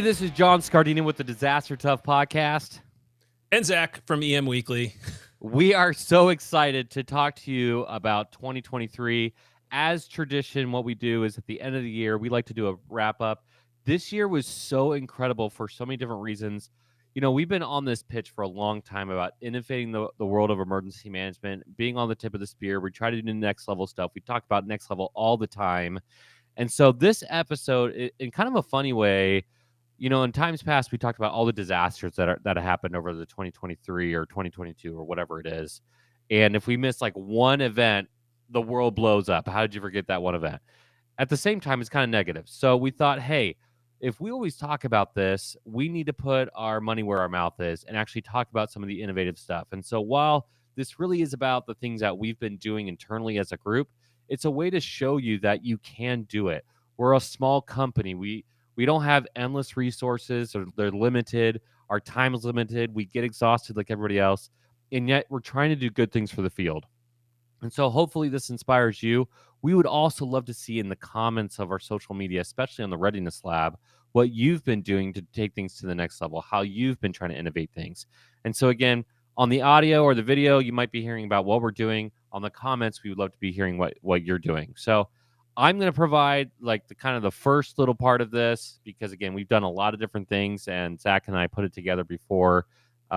Hey, this is John Scardini with the Disaster Tough podcast. And Zack from EM Weekly. We are so excited to talk to you about 2023. As tradition, what we do is at the end of the year, we like to do a wrap up. This year was so incredible for so many different reasons. You know, we've been on this pitch for a long time about innovating the world of emergency management, being on the tip of the spear. We try to do next level stuff. We talk about next level all the time. And so this episode, in kind of a funny way, you know, in times past, we talked about all the disasters that have happened over the 2023 or 2022 or whatever it is. And if we miss like one event, the world blows up. How did you forget that one event? At the same time, it's kind of negative. So we thought, hey, if we always talk about this, we need to put our money where our mouth is and actually talk about some of the innovative stuff. And so while this really is about the things that we've been doing internally as a group, it's a way to show you that you can do it. We're a small company. We don't have endless resources, or they're limited. Our time is limited. We get exhausted like everybody else, and yet we're trying to do good things for the field. And so hopefully this inspires you. We would also love to see in the comments of our social media, especially on the Readiness Lab, what you've been doing to take things to the next level, how you've been trying to innovate things. And so again, on the audio or the video, you might be hearing about what we're doing. On the comments, we would love to be hearing what you're doing. So I'm going to provide like the kind of the first little part of this because, again, we've done a lot of different things, and Zack and I put it together before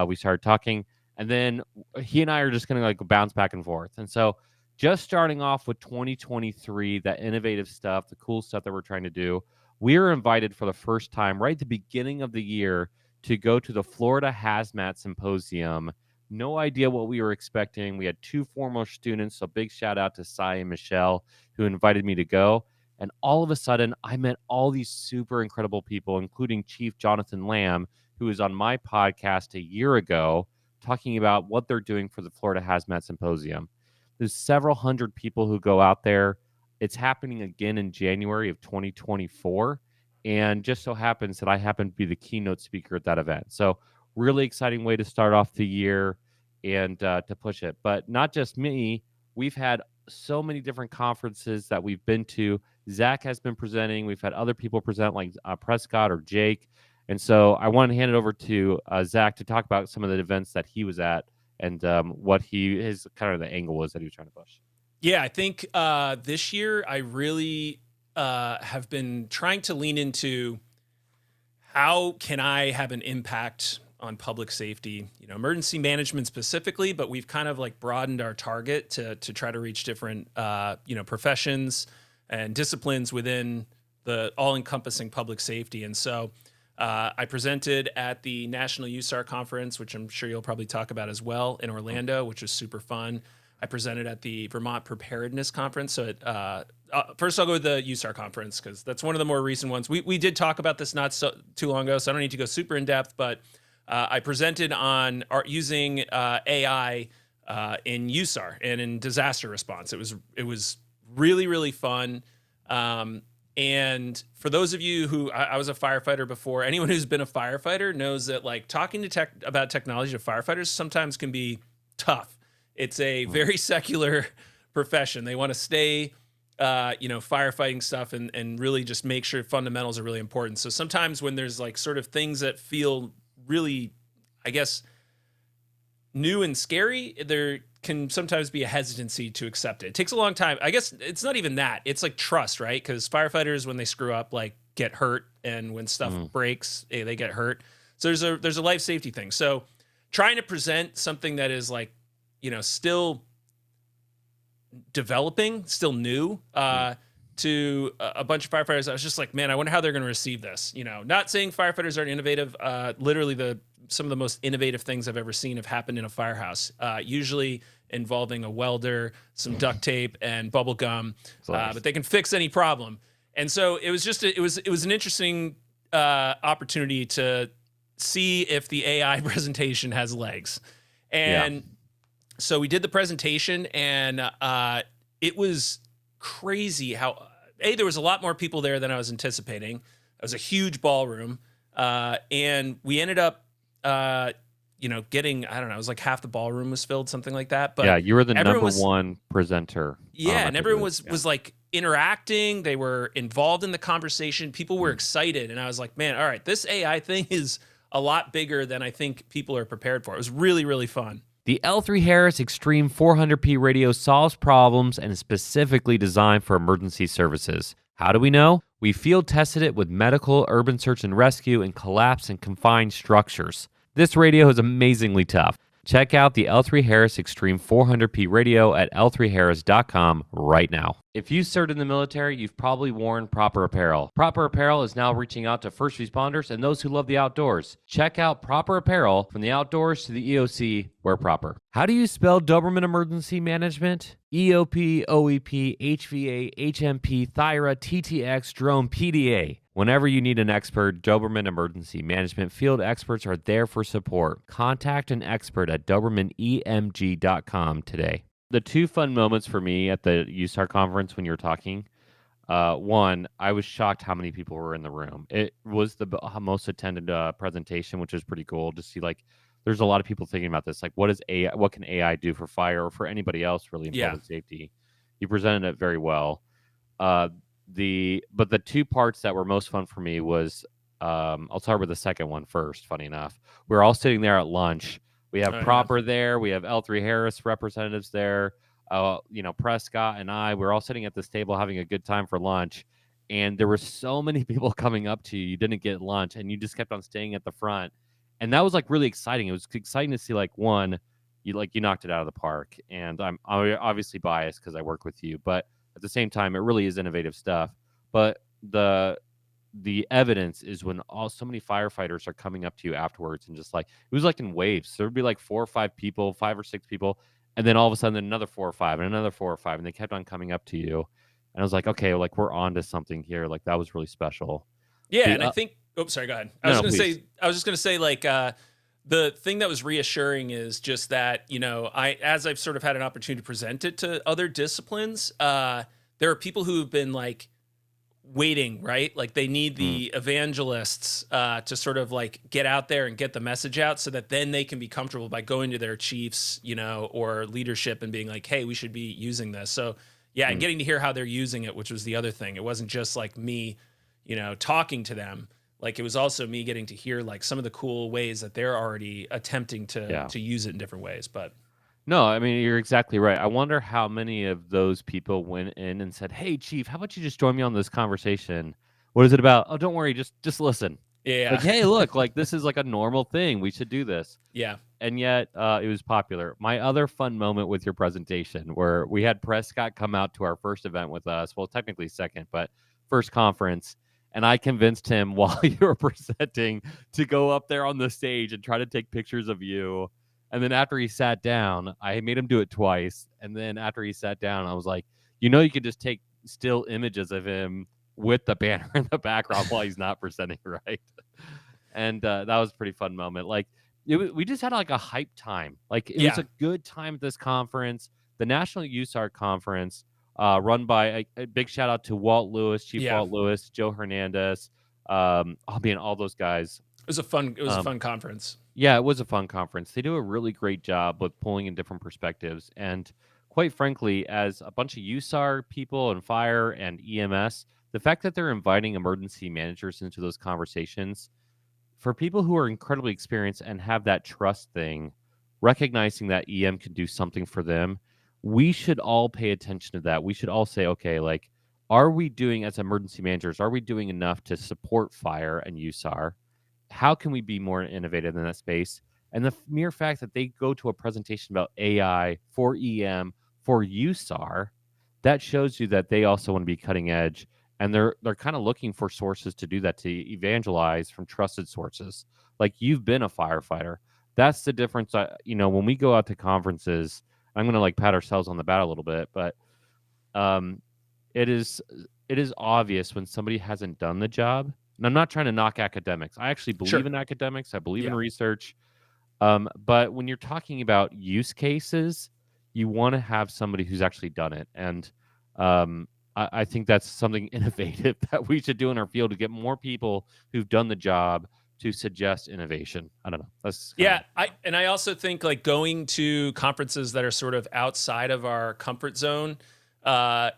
we started talking. And then he and I are just going to like bounce back and forth. And so just starting off with 2023, that innovative stuff, the cool stuff that we're trying to do, we were invited for the first time right at the beginning of the year to go to the Florida Hazmat Symposium. No idea what we were expecting. We had two former students, so big shout out to Sai and Michelle, who invited me to go. And all of a sudden, I met all these super incredible people, including Chief Jonathan Lamb, who was on my podcast a year ago, talking about what they're doing for the Florida Hazmat Symposium. There's several hundred people who go out there. It's happening again in January of 2024. And just so happens that I happen to be the keynote speaker at that event. So really exciting way to start off the year and to push it. But not just me. We've had so many different conferences that we've been to. Zack has been presenting. We've had other people present like Prescott or Jake. And so I want to hand it over to Zack to talk about some of the events that he was at and what his kind of the angle was that he was trying to push. Yeah, I think this year I really have been trying to lean into how can I have an impact on public safety, you know, emergency management specifically, but we've kind of like broadened our target to try to reach different, professions and disciplines within the all-encompassing public safety. And so I presented at the National USAR Conference, which I'm sure you'll probably talk about as well, in Orlando, which was super fun. I presented at the Vermont Preparedness Conference. So first I'll go with the USAR Conference because that's one of the more recent ones. We did talk about this not so too long ago, so I don't need to go super in depth, but I presented on using AI in USAR and in disaster response. It was really, really fun. And for those of you who I was a firefighter before, anyone who's been a firefighter knows that like talking to about technology to firefighters sometimes can be tough. It's a very secular profession. They want to stay, firefighting stuff and really just make sure fundamentals are really important. So sometimes when there's like sort of things that feel really, I guess, new and scary, there can sometimes be a hesitancy to accept it. It takes a long time. I guess it's not even that. It's like trust, right? Because firefighters, when they screw up, like get hurt, and when stuff breaks, they get hurt. So there's a life safety thing. So trying to present something that is like, still developing, still new, to a bunch of firefighters, I was just like, man, I wonder how they're going to receive this. Not saying firefighters aren't innovative. Literally, some of the most innovative things I've ever seen have happened in a firehouse, usually involving a welder, some duct tape, and bubble gum. But they can fix any problem. And so it was just it was an interesting opportunity to see if the AI presentation has legs. And so we did the presentation, and it was crazy how there was a lot more people there than I was anticipating. It was a huge ballroom, and we ended up getting, I don't know, it was like half the ballroom was filled, something like that. But yeah, you were the number one presenter. Yeah, and everyone was like interacting, they were involved in the conversation, people were excited, and I was like, man, all right, this AI thing is a lot bigger than I think people are prepared for. It was really, really fun. The L3 Harris Extreme 400p radio solves problems and is specifically designed for emergency services. How do we know? We field tested it with medical, urban search and rescue, and collapse and confined structures. This radio is amazingly tough. Check out the L3 Harris Extreme 400p radio at l3harris.com right now. If you served in the military, you've probably worn Proper Apparel. Proper Apparel is now reaching out to first responders and those who love the outdoors. Check out Proper Apparel. From the outdoors to the EOC, wear proper. How do you spell Doberman Emergency Management? EOP, OEP, HVA, HMP, Thyra, TTX, Drone, PDA. Whenever you need an expert, Doberman Emergency Management field experts are there for support. Contact an expert at DobermanEMG.com today. The two fun moments for me at the USAR conference when you were talking, one, I was shocked how many people were in the room. It was the most attended presentation, which is pretty cool to see. Like, there's a lot of people thinking about this. Like, what can AI do for fire or for anybody else really in public safety? You presented it very well. But the two parts that were most fun for me was I'll start with the second one first. Funny enough, we were all sitting there at lunch. We have Proper there. We have L3 Harris representatives there. Prescott and we're all sitting at this table having a good time for lunch. And there were so many people coming up to you. You didn't get lunch, and you just kept on staying at the front. And that was like really exciting. It was exciting to see, like, one, you knocked it out of the park. And I'm obviously biased because I work with you, but at the same time, it really is innovative stuff. But the evidence is when so many firefighters are coming up to you afterwards, and just like, it was like in waves. So there'd be like 4 or 5 people, 5 or 6 people, and then all of a sudden another 4 or 5 and another 4 or 5, and they kept on coming up to you. And I was like, okay, like, we're on to something here. Like, that was really special. Yeah, and I think. Oh, sorry. Go ahead. I was just gonna say, like, the thing that was reassuring is just that, as I've sort of had an opportunity to present it to other disciplines, there are people who've been like waiting, right? Like, they need the evangelists to sort of like get out there and get the message out, so that then they can be comfortable by going to their chiefs, or leadership and being like, hey, we should be using this. So yeah, and getting to hear how they're using it, which was the other thing. It wasn't just like me, talking to them. Like, it was also me getting to hear like some of the cool ways that they're already attempting to use it in different ways. But no, I mean, you're exactly right. I wonder how many of those people went in and said, "Hey, Chief, how about you just join me on this conversation? What is it about? Oh, don't worry, just listen." Yeah. Like, hey, look, like, this is like a normal thing. We should do this. Yeah. And yet, it was popular. My other fun moment with your presentation, where we had Prescott come out to our first event with us. Well, technically second, but first conference. And I convinced him while you were presenting to go up there on the stage and try to take pictures of you. And then after he sat down, I made him do it twice. And then after he sat down, I was like, you could just take still images of him with the banner in the background while he's not presenting, right? And that was a pretty fun moment. Like, we just had like a hype time. Like, it was a good time at this conference, the National USAR Conference, run by a big shout out to Walt Lewis, Chief Walt Lewis, Joe Hernandez, all those guys. It was a fun conference. Yeah, it was a fun conference. They do a really great job with pulling in different perspectives. And quite frankly, as a bunch of USAR people and fire and EMS, the fact that they're inviting emergency managers into those conversations, for people who are incredibly experienced and have that trust thing, recognizing that EM can do something for them, we should all pay attention to that. We should all say, okay, like, are we doing, as emergency managers, are we doing enough to support fire and USAR? How can we be more innovative in that space? And the mere fact that they go to a presentation about AI for EM, for USAR, that shows you that they also want to be cutting edge. And they're kind of looking for sources to do that, to evangelize from trusted sources. Like, you've been a firefighter. That's the difference. When we go out to conferences, I'm going to like pat ourselves on the back a little bit, but it is obvious when somebody hasn't done the job. And I'm not trying to knock academics. I actually believe in academics. I believe in research. But when you're talking about use cases, you want to have somebody who's actually done it. And I think that's something innovative that we should do in our field, to get more people who've done the job to suggest innovation. I don't know. That's I also think, like, going to conferences that are sort of outside of our comfort zone,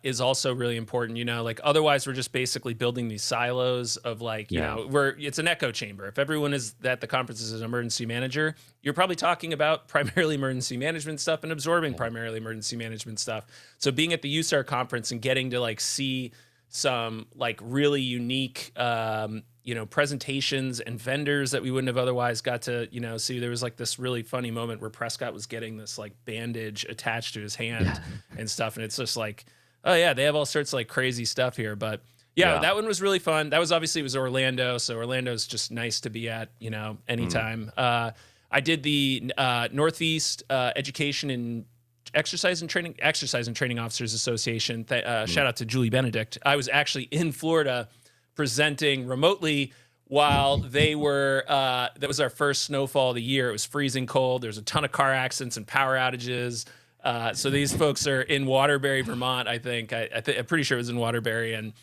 is also really important. Like otherwise we're just basically building these silos of like, Yeah. it's an echo chamber. If everyone is at the conference is an emergency manager, you're probably talking about primarily emergency management stuff and absorbing primarily emergency management stuff. So being at the USAR conference and getting to like see some like really unique, presentations and vendors that we wouldn't have otherwise got to, see. There was like this really funny moment where Prescott was getting this like bandage attached to his hand and stuff. And it's just like, oh yeah, they have all sorts of like crazy stuff here. But yeah, that one was really fun. That was obviously, it was Orlando. So Orlando's just nice to be at, anytime. I did the Northeast Education and Exercise and Training Officers Association. Shout out to Julie Benedict. I was actually in Florida presenting remotely while they were, that was our first snowfall of the year. It was freezing cold. There's a ton of car accidents and power outages. So these folks are in Waterbury, Vermont, I think. I'm pretty sure it was in Waterbury, and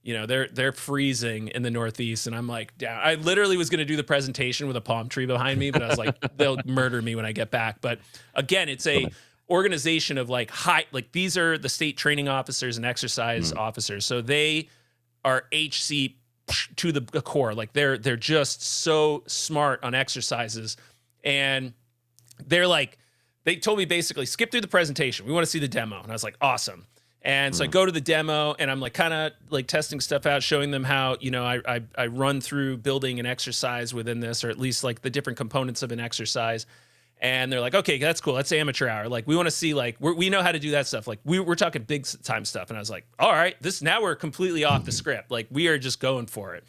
they're freezing in the Northeast, and I'm like down. I literally was going to do the presentation with a palm tree behind me, but I was like, they'll murder me when I get back. But again, it's a organization of like these are the state training officers and exercise officers. So they are HC to the core. Like they're just so smart on exercises, and they told me basically skip through the presentation. We want to see the demo. And I was like, awesome. And so I go to the demo and I'm like kind of like testing stuff out, showing them how, I run through building an exercise within this, or at least like the different components of an exercise. And they're like, okay, that's cool. That's amateur hour. Like, we want to see, like, we know how to do that stuff. Like, we're talking big time stuff. And I was like, all right, now we're completely off the script. Like, we are just going for it.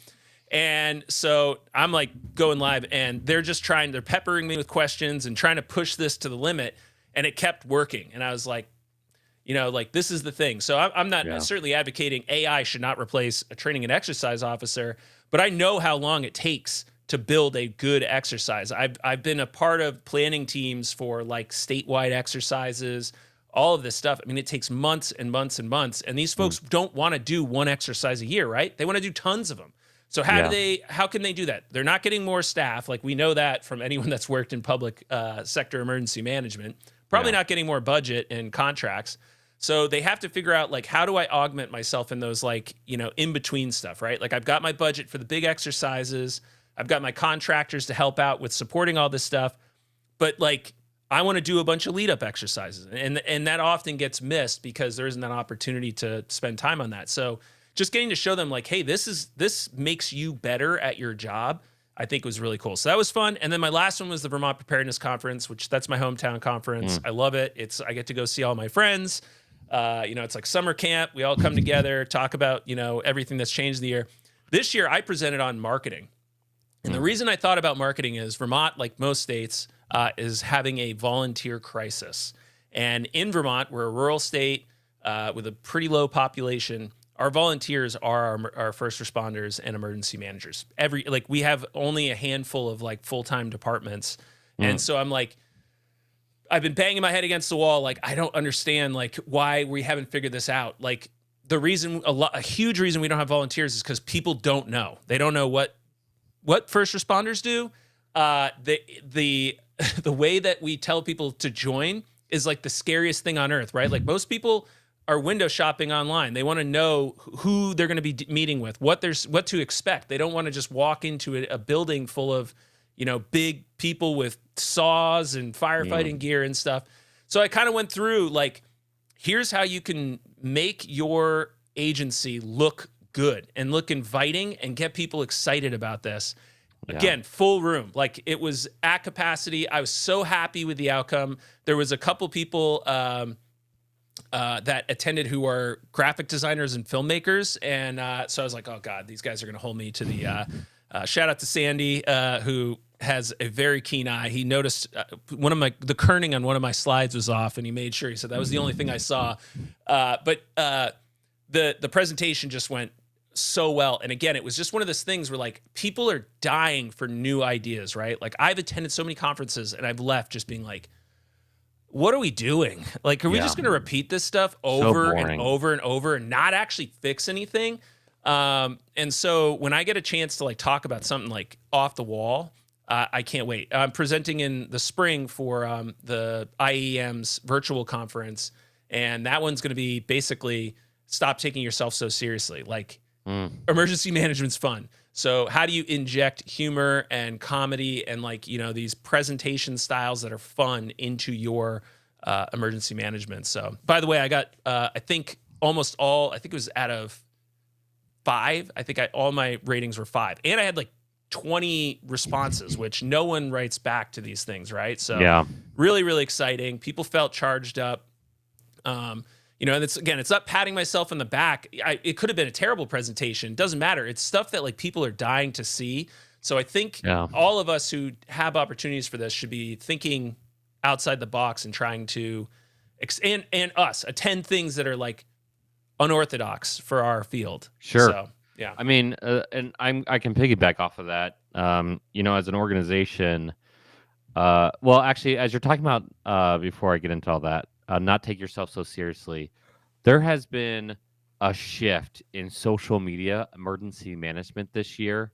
And so I'm like going live, and they're peppering me with questions and trying to push this to the limit. And it kept working. And I was like, this is the thing. So I'm not certainly advocating AI should not replace a training and exercise officer, but I know how long it takes to build a good exercise. I've been a part of planning teams for like statewide exercises, all of this stuff. I mean, it takes months and months and months. And these folks don't want to do one exercise a year, right? They want to do tons of them. So how can they do that? They're not getting more staff. Like, we know that from anyone that's worked in public sector emergency management, probably not getting more budget and contracts. So they have to figure out, like, how do I augment myself in those, like, in between stuff, right? Like, I've got my budget for the big exercises. I've got my contractors to help out with supporting all this stuff, but like, I want to do a bunch of lead up exercises, and that often gets missed because there isn't an opportunity to spend time on that. So just getting to show them like, hey, this makes you better at your job, I think was really cool. So that was fun. And then my last one was the Vermont Preparedness Conference, which that's my hometown conference. I love it. I get to go see all my friends. It's like summer camp. We all come together, talk about, everything that's changed in the year. This year I presented on marketing. And the reason I thought about marketing is Vermont, like most states, is having a volunteer crisis. And in Vermont, we're a rural state with a pretty low population. Our volunteers are our first responders and emergency managers. We have only a handful of like full-time departments. And so I'm like, I've been banging my head against the wall. Like, I don't understand like why we haven't figured this out. Like, the reason, a huge reason we don't have volunteers is because people don't know. They don't know what first responders do. The way that we tell people to join is like the scariest thing on earth, right? Like, most people are window shopping online. They want to know who they're going to be meeting with, what to expect. They don't want to just walk into a building full of, big people with saws and firefighting gear and stuff. So I kind of went through like, here's how you can make your agency look good and look inviting and get people excited about this. Again, full room. Like, it was at capacity. I was so happy with the outcome. There was a couple people that attended who are graphic designers and filmmakers. And so I was like, oh God, these guys are going to hold me to the, shout out to Sandy, who has a very keen eye. He noticed the kerning on one of my slides was off, and he made sure. He said that was the only thing I saw. But the presentation just went so well. And again, it was just one of those things where like, people are dying for new ideas, right? Like, I've attended so many conferences and I've left just being like, what are we doing? Like, are we just going to repeat this stuff over and over and over and not actually fix anything? And so when I get a chance to like talk about something like off the wall, I can't wait. I'm presenting in the spring for the IEM's virtual conference. And that one's going to be basically stop taking yourself so seriously. Like, Mm. emergency management's fun. So how do you inject humor and comedy and like, these presentation styles that are fun into your emergency management? So by the way, I got, I think it was out of 5. I think all my ratings were 5, and I had like 20 responses, which no one writes back to these things. Right. So Yeah. really, really exciting. People felt charged up. And it's not patting myself in the back. It could have been a terrible presentation. Doesn't matter. It's stuff that like people are dying to see. So I think Yeah. all of us who have opportunities for this should be thinking outside the box and trying to, and us attend things that are like unorthodox for our field. Sure. So yeah. I mean, and I can piggyback off of that. As an organization, well, actually, as you're talking about, before I get into all that, not take yourself so seriously. There has been a shift in social media emergency management this year,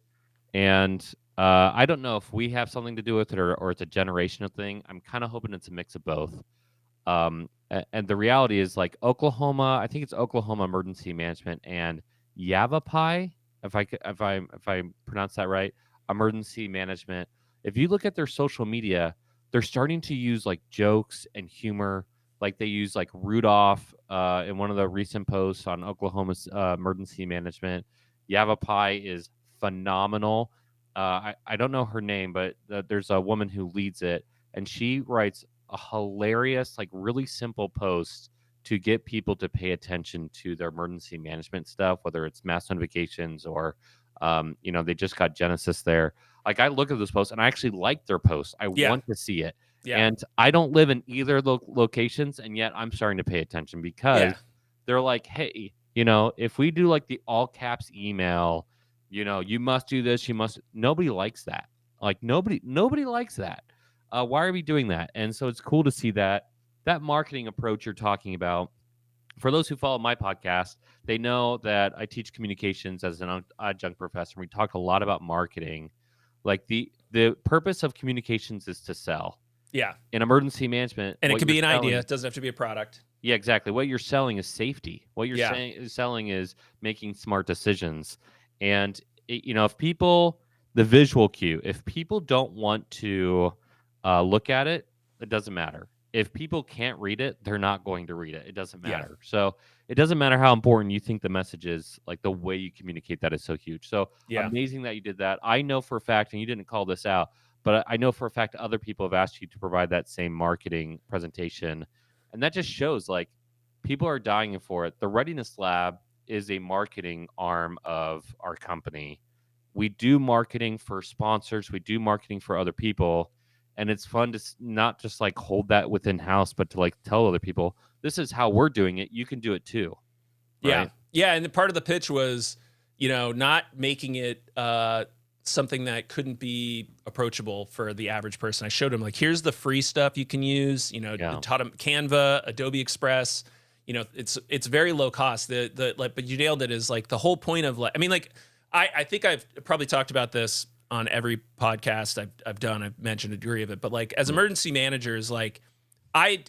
and I don't know if we have something to do with it or it's a generational thing. I'm kind of hoping it's a mix of both. And the reality is, like Oklahoma, I think it's Oklahoma Emergency Management and Yavapai, if I pronounce that right, Emergency Management. If you look at their social media, they're starting to use like jokes and humor. Like they use like Rudolph in one of the recent posts on Oklahoma's emergency management. Yavapai is phenomenal. I don't know her name, but there's a woman who leads it, and she writes a hilarious, like really simple post to get people to pay attention to their emergency management stuff, whether it's mass notifications or, they just got Genesis there. Like I look at those posts and I actually like their posts. I Yeah. want to see it. Yeah. And I don't live in either locations, and yet I'm starting to pay attention because they're like, hey, if we do like the all caps email, you must do this, you must. Nobody likes that. Like nobody likes that. Why are we doing that? And so it's cool to see that marketing approach you're talking about. For those who follow my podcast, they know that I teach communications as an adjunct professor. We talk a lot about marketing. Like the purpose of communications is to sell. Yeah. In emergency management, And it what could be an you're selling- idea. It doesn't have to be a product. Yeah, exactly. What you're selling is safety. What you're selling is making smart decisions. And if people, the visual cue, if people don't want to look at it, it doesn't matter. If people can't read it, they're not going to read it. It doesn't matter. So it doesn't matter how important you think the message is. Like the way you communicate that is so huge. So amazing that you did that. I know for a fact, and you didn't call this out, but I know for a fact other people have asked you to provide that same marketing presentation. And that just shows like people are dying for it. The Readiness Lab is a marketing arm of our company. We do marketing for sponsors. We do marketing for other people. And it's fun to not just like hold that within house, but to like tell other people, this is how we're doing it. You can do it too. Right? Yeah. And the part of the pitch was, not making it something that couldn't be approachable for the average person. I showed him like, here's the free stuff you can use, taught him Canva, Adobe Express, it's very low cost. But you nailed it, is like the whole point of like, I mean, like, I think I've probably talked about this on every podcast I've done. I've mentioned a degree of it, but like as emergency managers, like I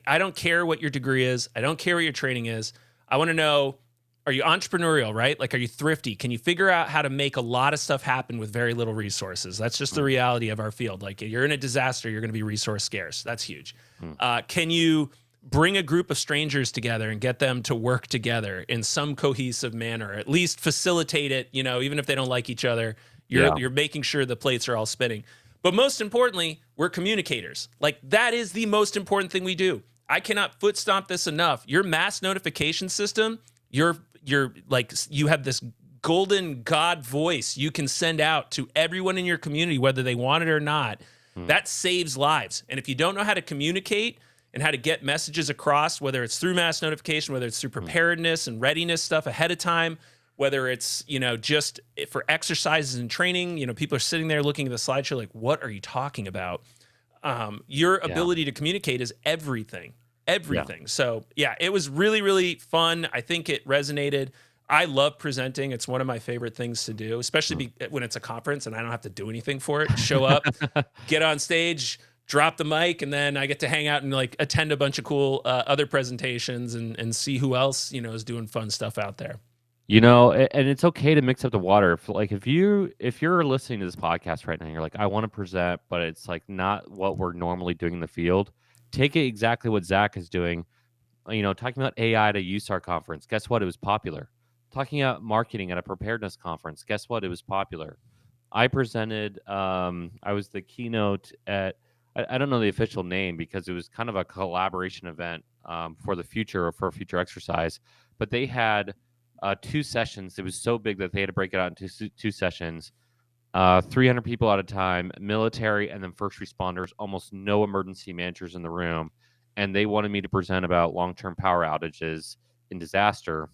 don't care what your degree is. I don't care what your training is. I want to know, are you entrepreneurial, right? Like, are you thrifty? Can you figure out how to make a lot of stuff happen with very little resources? That's just the reality of our field. Like you're in a disaster, you're going to be resource scarce. That's huge. Can you bring a group of strangers together and get them to work together in some cohesive manner, at least facilitate it, even if they don't like each other, you're making sure the plates are all spinning. But most importantly, we're communicators. Like that is the most important thing we do. I cannot foot stomp this enough. Your mass notification system, you're like, you have this golden God voice you can send out to everyone in your community, whether they want it or not. That saves lives. And if you don't know how to communicate and how to get messages across, whether it's through mass notification, whether it's through preparedness and readiness stuff ahead of time, whether it's, just for exercises and training, people are sitting there looking at the slideshow like, what are you talking about? Your ability to communicate is everything. So yeah, it was really, really fun. I think it resonated. I love presenting. It's one of my favorite things to do, especially when it's a conference and I don't have to do anything for it. Show up, get on stage, drop the mic, and then I get to hang out and like attend a bunch of cool other presentations and see who else, is doing fun stuff out there. And it's okay to mix up the water. If you're listening to this podcast right now, you're like, I want to present, but it's like not what we're normally doing in the field. Take it exactly what Zack is doing. Talking about AI at a USAR conference. Guess what? It was popular. Talking about marketing at a preparedness conference. Guess what? It was popular. I presented. I was the keynote at. I don't know the official name because it was kind of a collaboration event for the future or for a future exercise. But they had 2 sessions. It was so big that they had to break it out into two sessions. 300 people at a time, military and then first responders. Almost no emergency managers in the room, and they wanted me to present about long-term power outages in disaster.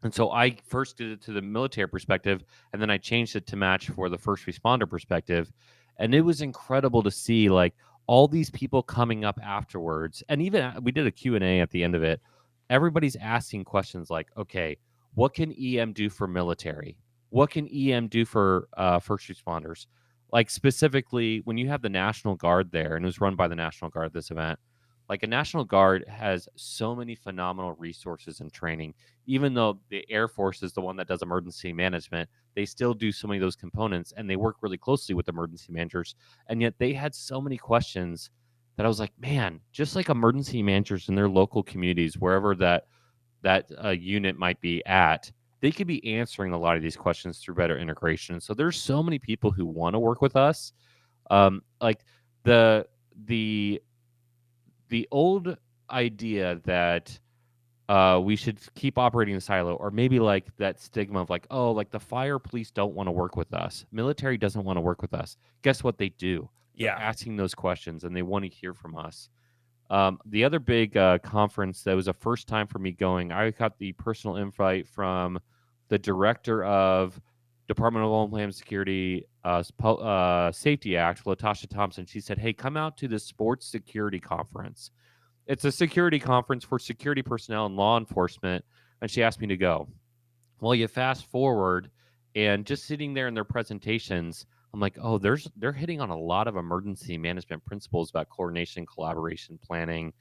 And so I first did it to the military perspective, and then I changed it to match for the first responder perspective. And it was incredible to see like all these people coming up afterwards. And even we did a Q&A at the end of it. Everybody's asking questions like, okay, what can EM do for military? What can EM do for first responders? Like specifically, when you have the National Guard there, and it was run by the National Guard, this event, like a National Guard has so many phenomenal resources and training. Even though the Air Force is the one that does emergency management, they still do so many of those components, and they work really closely with emergency managers. And yet they had so many questions that I was like, man, just like emergency managers in their local communities, wherever that unit might be at, they could be answering a lot of these questions through better integration. So there's so many people who want to work with us. Like the the the old idea that we should keep operating in silo, or maybe like that stigma of like, oh, like the fire police don't want to work with us, military doesn't want to work with us. Guess what they do? They're Yeah. asking those questions and they want to hear from us. The other big conference that was a first time for me going, I got the personal invite from the director of Department of Homeland Security Safety Act, Latasha Thompson. She said, hey, come out to the sports security conference. It's a security conference for security personnel and law enforcement. And she asked me to go. Well, you fast forward and just sitting there in their presentations, I'm like, oh, they're hitting on a lot of emergency management principles about coordination, collaboration, planning,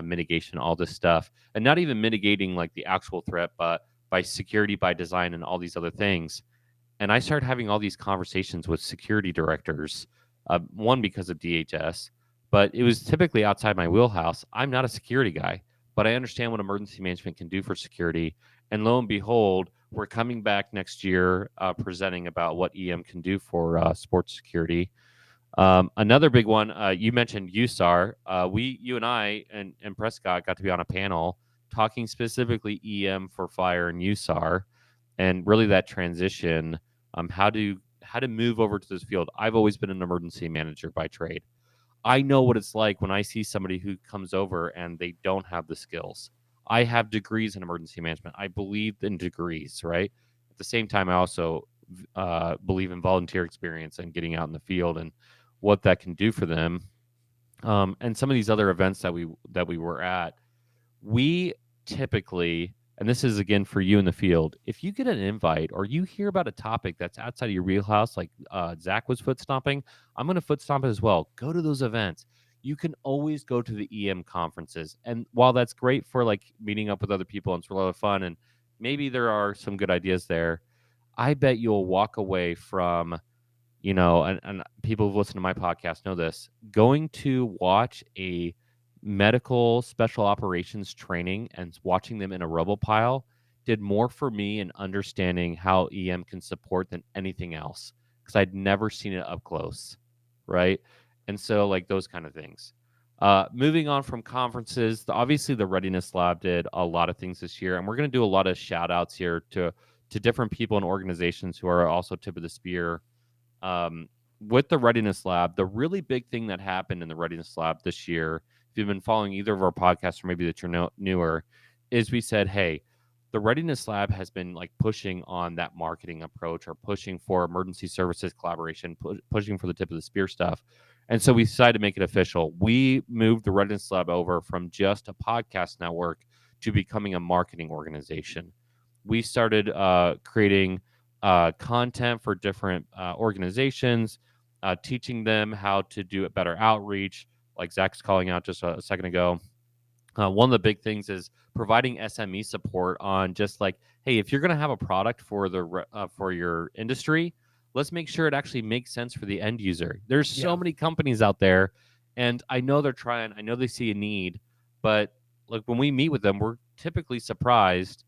mitigation, all this stuff. And not even mitigating like the actual threat, but by security by design and all these other things. And I started having all these conversations with security directors, one because of DHS, but it was typically outside my wheelhouse. I'm not a security guy, but I understand what emergency management can do for security. And lo and behold, we're coming back next year presenting about what EM can do for sports security. Another big one, you mentioned USAR. You and I and Prescott got to be on a panel talking specifically EM for fire and USAR, and really that transition, how to move over to this field. I've always been an emergency manager by trade. I know what it's like when I see somebody who comes over and they don't have the skills. I have degrees in emergency management. I believe in degrees, right? At the same time, I also believe in volunteer experience and getting out in the field and what that can do for them. And some of these other events that we were at, we typically, and this is again for you in the field, if you get an invite or you hear about a topic that's outside of your wheelhouse, like Zack was foot stomping, I'm going to foot stomp it as well. Go to those events. You can always go to the EM conferences. And while that's great for like meeting up with other people and it's a lot of fun, and maybe there are some good ideas there, I bet you'll walk away from, and people who've listened to my podcast know this, going to watch a medical special operations training and watching them in a rubble pile did more for me in understanding how EM can support than anything else, because I'd never seen it up close, right? And so like those kind of things. Moving on from conferences, obviously the Readiness Lab did a lot of things this year, and we're going to do a lot of shout outs here to different people and organizations who are also tip of the spear. With the Readiness Lab, the really big thing that happened in the Readiness Lab this year, if you've been following either of our podcasts or maybe that you're newer, is we said, hey, the Readiness Lab has been like pushing on that marketing approach or pushing for emergency services collaboration, pushing for the tip of the spear stuff. And so we decided to make it official. We moved the Readiness Lab over from just a podcast network to becoming a marketing organization. We started creating content for different organizations, teaching them how to do a better outreach, like Zach's calling out just a second ago. One of the big things is providing SME support on just like, hey, if you're going to have a product for for your industry, let's make sure it actually makes sense for the end user. There's so many companies out there, and I know they're trying. I know they see a need, but like when we meet with them, we're typically surprised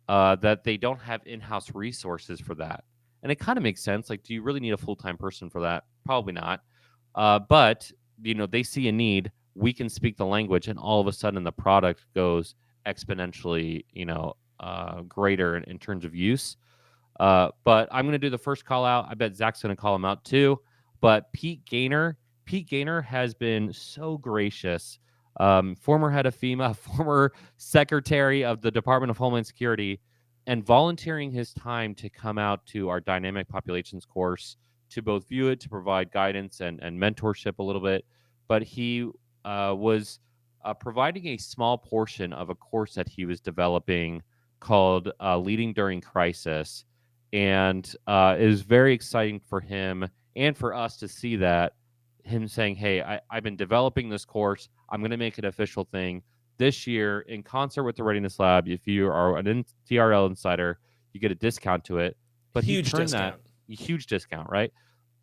that they don't have in-house resources for that. And it kind of makes sense. Like, do you really need a full-time person for that? Probably not. But they see a need. We can speak the language, and all of a sudden, the product goes exponentially, greater in terms of use. But I'm going to do the first call out. I bet Zach's going to call him out too. But Pete Gaynor has been so gracious. Former head of FEMA, former secretary of the Department of Homeland Security, and volunteering his time to come out to our dynamic populations course to both view it, to provide guidance and mentorship a little bit. But he was providing a small portion of a course that he was developing called Leading During Crisis. And it was very exciting for him and for us to see that, him saying, hey, I've been developing this course. I'm going to make it an official thing this year in concert with the Readiness Lab. If you are an TRL Insider, you get a discount to it. But Huge he turned discount. that huge discount, right?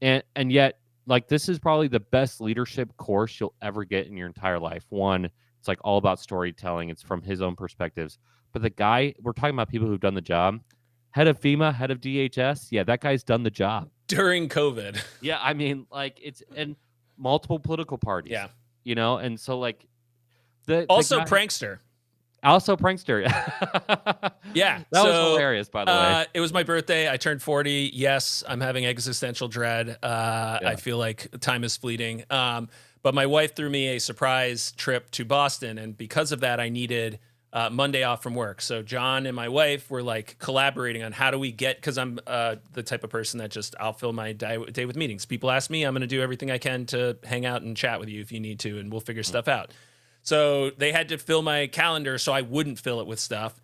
And yet, like, this is probably the best leadership course you'll ever get in your entire life. One, it's like all about storytelling. It's from his own perspectives. But the guy, we're talking about people who've done the job. Head of FEMA, head of DHS. Yeah, that guy's done the job. During COVID. Yeah, I mean, like, it's in multiple political parties. Yeah. And so, like, also the guy, prankster. Also prankster. Yeah. That was hilarious, by the way. It was my birthday. I turned 40. Yes, I'm having existential dread. I feel like time is fleeting. But my wife threw me a surprise trip to Boston, and because of that, I needed Monday off from work. So John and my wife were like collaborating on how do we get, because I'm the type of person that just, I'll fill my day with meetings. People ask me, I'm going to do everything I can to hang out and chat with you if you need to, and we'll figure stuff out. So they had to fill my calendar so I wouldn't fill it with stuff.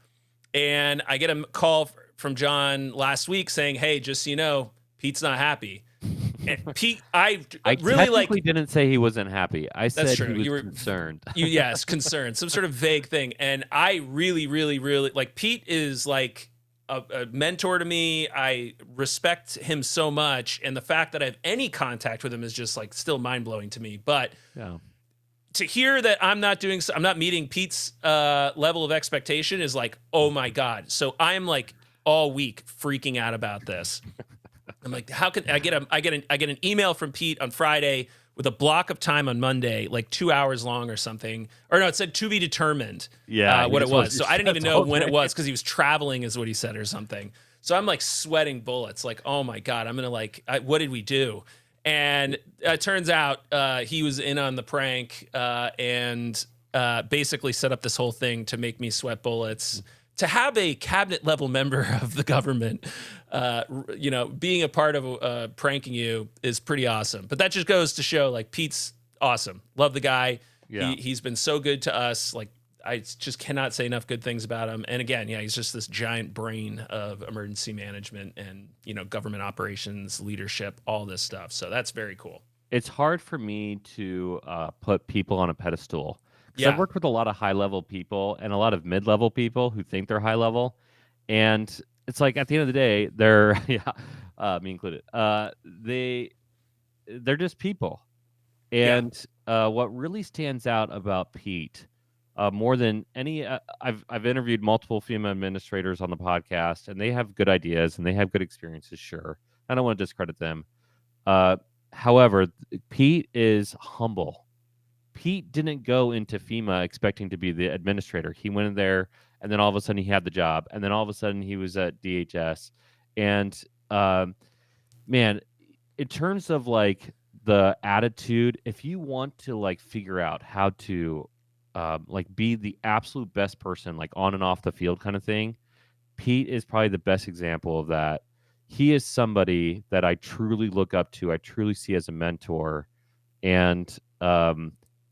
And I get a call from John last week saying, hey, just so you know, Pete's not happy. And Pete, I really didn't say he wasn't happy. I said true. He was concerned. Yes, concerned. Some sort of vague thing. And I really, really, really, like, Pete is like a mentor to me. I respect him so much. And the fact that I have any contact with him is just like still mind blowing to me. But to hear that I'm not meeting Pete's level of expectation is like, oh my God. So I'm like all week freaking out about this. I'm like, how can I get an email from Pete on Friday with a block of time on Monday, like 2 hours long or something. Or no, it said to be determined what it was. So I didn't even know when it was because he was traveling is what he said or something. So I'm like sweating bullets, like, oh my God, I'm going to like, what did we do? And it turns out he was in on the prank and basically set up this whole thing to make me sweat bullets. To have a cabinet level member of the government, being a part of pranking you is pretty awesome. But that just goes to show, like, Pete's awesome. Love the guy. Yeah. He's been so good to us. Like, I just cannot say enough good things about him. And again, he's just this giant brain of emergency management and, government operations, leadership, all this stuff. So that's very cool. It's hard for me to put people on a pedestal. Because I've worked with a lot of high-level people and a lot of mid-level people who think they're high-level. And it's like, at the end of the day, they're, me included, they're just people. And what really stands out about Pete, more than any, I've interviewed multiple FEMA administrators on the podcast, and they have good ideas and they have good experiences, sure. I don't want to discredit them. However, Pete is humble. Pete didn't go into FEMA expecting to be the administrator. He went in there, and then all of a sudden he had the job, and then all of a sudden he was at DHS. And man, in terms of like the attitude, if you want to like figure out how to like be the absolute best person, like on and off the field kind of thing, Pete is probably the best example of that. He is somebody that I truly look up to. I truly see as a mentor, and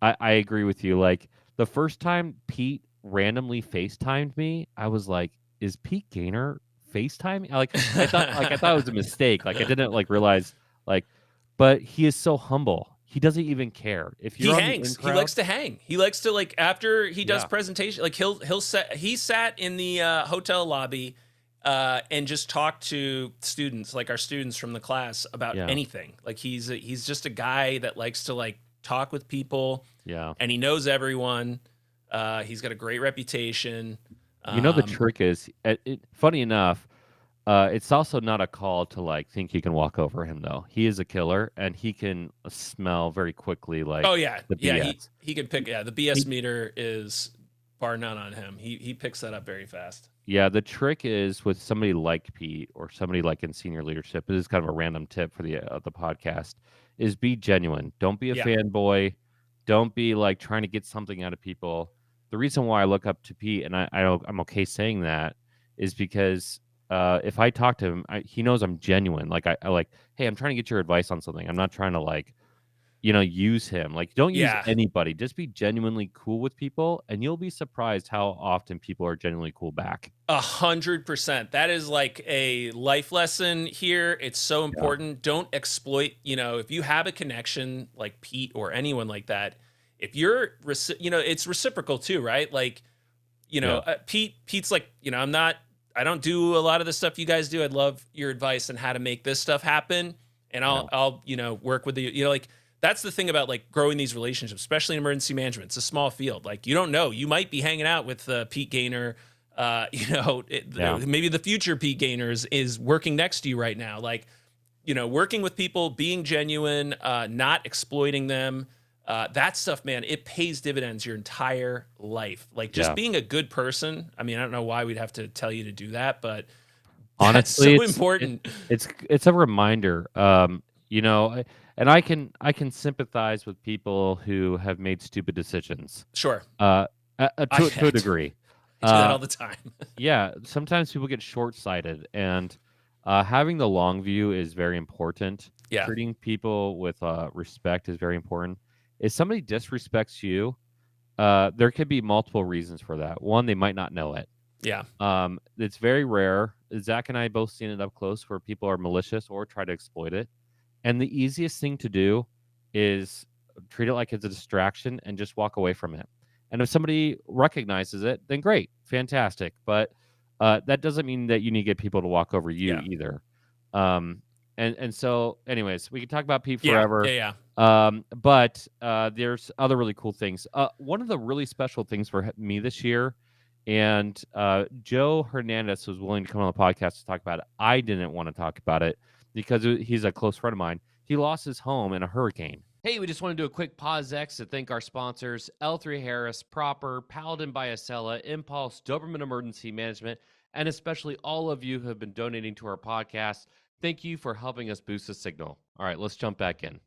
I agree with you. Like, the first time Pete randomly FaceTimed me, I was like, "Is Pete Gaynor FaceTiming?" I thought it was a mistake. Like, I didn't like realize. Like, but he is so humble. He doesn't even care. If He you're on the in hangs. He crowd, likes to hang. He likes to, like, after he does yeah, presentation, like he sat in the hotel lobby and just talked to students, like our students from the class, about yeah, anything. Like he's just a guy that likes to, like, talk with people, yeah. and he knows everyone. He's got a great reputation. You know, the Um, trick is, funny enough, it's also not a call to like think you can walk over him though. He is a killer, and he can smell very quickly oh like yeah, the yeah. He BS. he can pick. Yeah, the He, BS meter is bar none on him. He picks that up very fast. yeah, the trick is with somebody like Pete or somebody like in senior leadership. This is kind of a random tip for the podcast. Is be genuine. Don't be a Yeah, fanboy. Don't be like trying to get something out of people. The reason why I look up to Pete, and I'm okay saying that, is because if I talk to him, he knows I'm genuine. Like I like, hey, I'm trying to get your advice on something. I'm not trying to like use him. Like, don't use yeah. anybody. Just be genuinely cool with people, and you'll be surprised how often people are genuinely cool back. 100%. That is like a life lesson here. It's so Yeah, important. Don't exploit, if you have a connection like Pete or anyone like that, if you're, it's reciprocal too, right? Like, yeah, Pete's like, I don't do a lot of the stuff you guys do. I'd love your advice on how to make this stuff happen. And yeah, I'll, work with you, like, that's the thing about like growing these relationships, especially in emergency management. It's a small field. Like, you don't know, you might be hanging out with Pete Gaynor. yeah, Maybe the future Pete Gaynors is working next to you right now. Like, working with people, being genuine, not exploiting them. That stuff, man, it pays dividends your entire life. Like, just yeah. being a good person. I mean, I don't know why we'd have to tell you to do that, but that's Honestly, so important. it's a reminder. And I can sympathize with people who have made stupid decisions. Sure. Uh, I, to a degree. I do that Uh, all the time. yeah. Sometimes people get short sighted, and having the long view is very important. Yeah. Treating people with respect is very important. If somebody disrespects you, there could be multiple reasons for that. One, they might not know it. Yeah. It's very rare. Zach and I both seen it up close where people are malicious or try to exploit it. And the easiest thing to do is treat it like it's a distraction and just walk away from it. And if somebody recognizes it, then great, fantastic. But that doesn't mean that you need to get people to walk over you Yeah. either. Um, and so, anyways, we can talk about Pete Yeah. forever. Yeah. But there's other really cool things. One of the really special things for me this year, and Joe Hernandez was willing to come on the podcast to talk about it. I didn't want to talk about it because he's a close friend of mine. He lost his home in a hurricane. Hey, we just want to do a quick pause X to thank our sponsors, L3 Harris, Proper, Paladin by Acela, Impulse, Doberman Emergency Management, and especially all of you who have been donating to our podcast. Thank you for helping us boost the signal. All right, let's jump back in.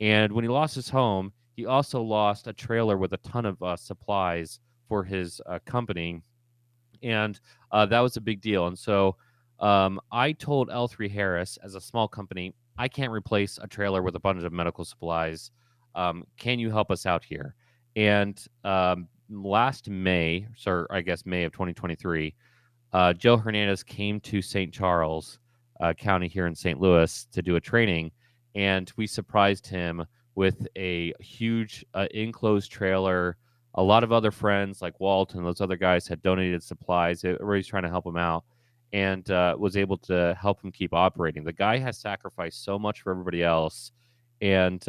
And when he lost his home, he also lost a trailer with a ton of supplies for his company, and that was a big deal. And so I told L3 Harris, as a small company, I can't replace a trailer with a bunch of medical supplies. Can you help us out here? And last May, so I guess May of 2023, Joe Hernandez came to St. Charles County here in St. Louis to do a training, and we surprised him with a huge enclosed trailer. A lot of other friends like Walt and those other guys had donated supplies. Everybody's trying to help him out, and was able to help him keep operating. The guy has sacrificed so much for everybody else, and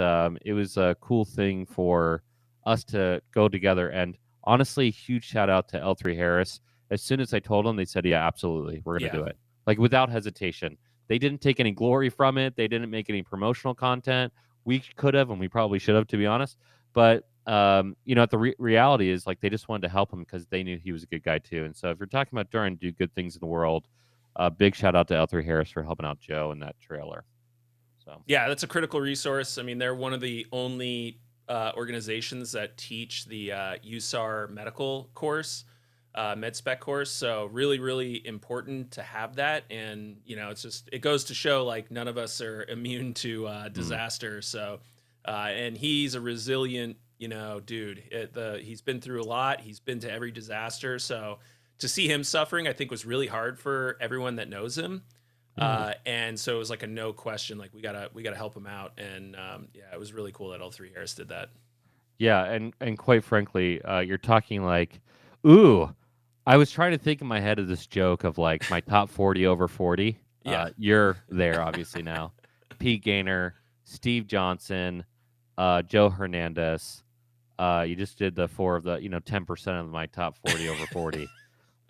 it was a cool thing for us to go together. And honestly, huge shout out to L3 Harris. As soon as I told them, they said, "Yeah, absolutely, we're going to Yeah. do it." Like without hesitation. They didn't take any glory from it. They didn't make any promotional content. We could have, and we probably should have, to be honest. But the reality is, like, they just wanted to help him because they knew he was a good guy too. And so, if you're talking about trying to do good things in the world, big shout out to L3 Harris for helping out Joe in that trailer. So Yeah, that's a critical resource. I mean, they're one of the only organizations that teach the USAR medical course, med spec course. So really, really important to have that. And it goes to show like none of us are immune to disaster. So, and he's a resilient, dude. He's been through a lot. He's been to every disaster. So to see him suffering, I think was really hard for everyone that knows him. And so it was like a no question, like we gotta help him out. And yeah, it was really cool that L3 Harris did that. Yeah, and quite frankly, you're talking like, ooh, I was trying to think in my head of this joke of like my top 40 over 40. Yeah. You're there obviously now. Pete Gaynor, Steve Johnson, Joe Hernandez. You just did the 4 of the 10% of my top 40 over 40.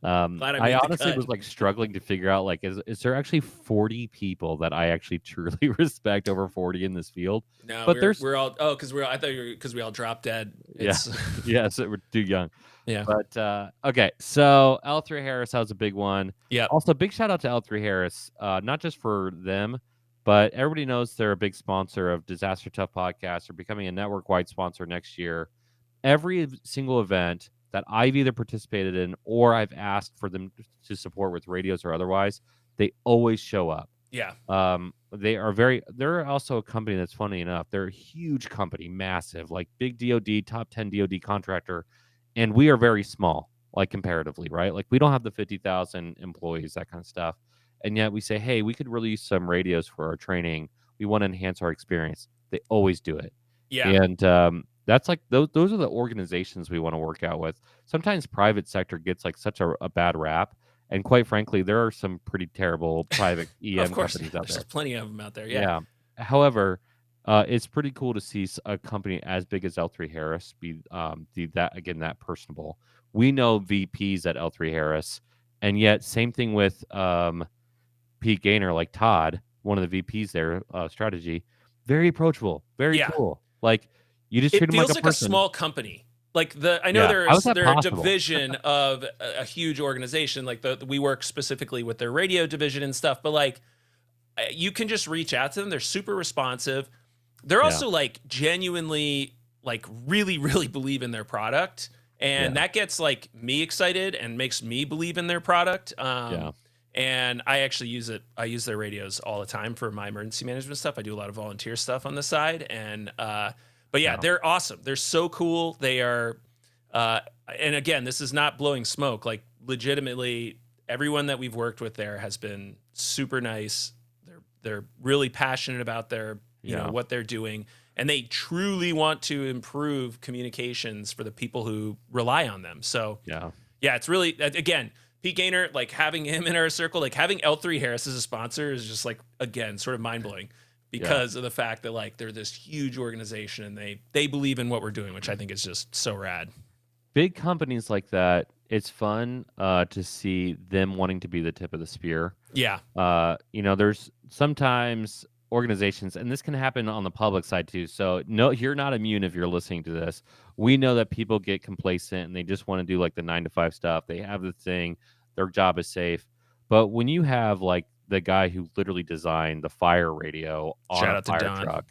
Glad I I made the honestly cut. was like struggling to figure out like is there actually 40 people that I actually truly respect over 40 in this field? No, But there's we're all because I thought you were because we all dropped dead. yeah, It's yeah, so we're too young. yeah. But okay, so L3 Harris has a big one. Yep. Also, big shout out to L3 Harris, not just for them, but everybody knows they're a big sponsor of Disaster Tough Podcast. They're becoming a network wide sponsor next year. Every single event that I've either participated in or I've asked for them to support with radios or otherwise, they always show up. Yeah. They're also a company that's funny enough. They're a huge company, massive, like big DoD, top 10 DoD contractor. And we are very small, like comparatively, right? Like we don't have the 50,000 employees, that kind of stuff. And yet we say, hey, we could release some radios for our training. We want to enhance our experience. They always do it. Yeah. And that's like those are the organizations we want to work out with. Sometimes private sector gets like such a bad rap. And quite frankly, there are some pretty terrible private Of EM course, companies out there's there. plenty of them out there. Yeah. Yeah. However, it's pretty cool to see a company as big as L3 Harris be that personable. We know VPs at L3 Harris, and yet same thing with Pete Gaynor, like Todd, one of the VPs there, strategy, very approachable, very Yeah. cool. Like you just treat It him like feels a like a person. small company. Like I know Yeah. How is that they're a possible? division of a huge organization. Like we work specifically with their radio division and stuff. But like you can just reach out to them. They're super responsive. They're Yeah. also like genuinely like really really believe in their product, and Yeah. that gets like me excited and makes me believe in their product. Yeah. And I actually use it. I use their radios all the time for my emergency management stuff. I do a lot of volunteer stuff on the side, and but yeah, Yeah. they're awesome. They're so cool. They are, and again, this is not blowing smoke. Like legitimately, everyone that we've worked with there has been super nice. They're really passionate about their Yeah. what they're doing, and they truly want to improve communications for the people who rely on them. So Yeah. yeah, it's really again. Pete Gaynor, like having him in our circle, like having L3 Harris as a sponsor is just like, again, sort of mind blowing because of the fact that like they're this huge organization and they believe in what we're doing, which I think is just so rad. Big companies like that, it's fun to see them wanting to be the tip of the spear. Yeah. There's sometimes organizations, and this can happen on the public side too. So no, you're not immune if you're listening to this. We know that people get complacent and they just want to do like the 9 to 5 stuff. They have the thing, their job is safe. But when you have like the guy who literally designed the fire radio on Shout a out to fire Don. truck,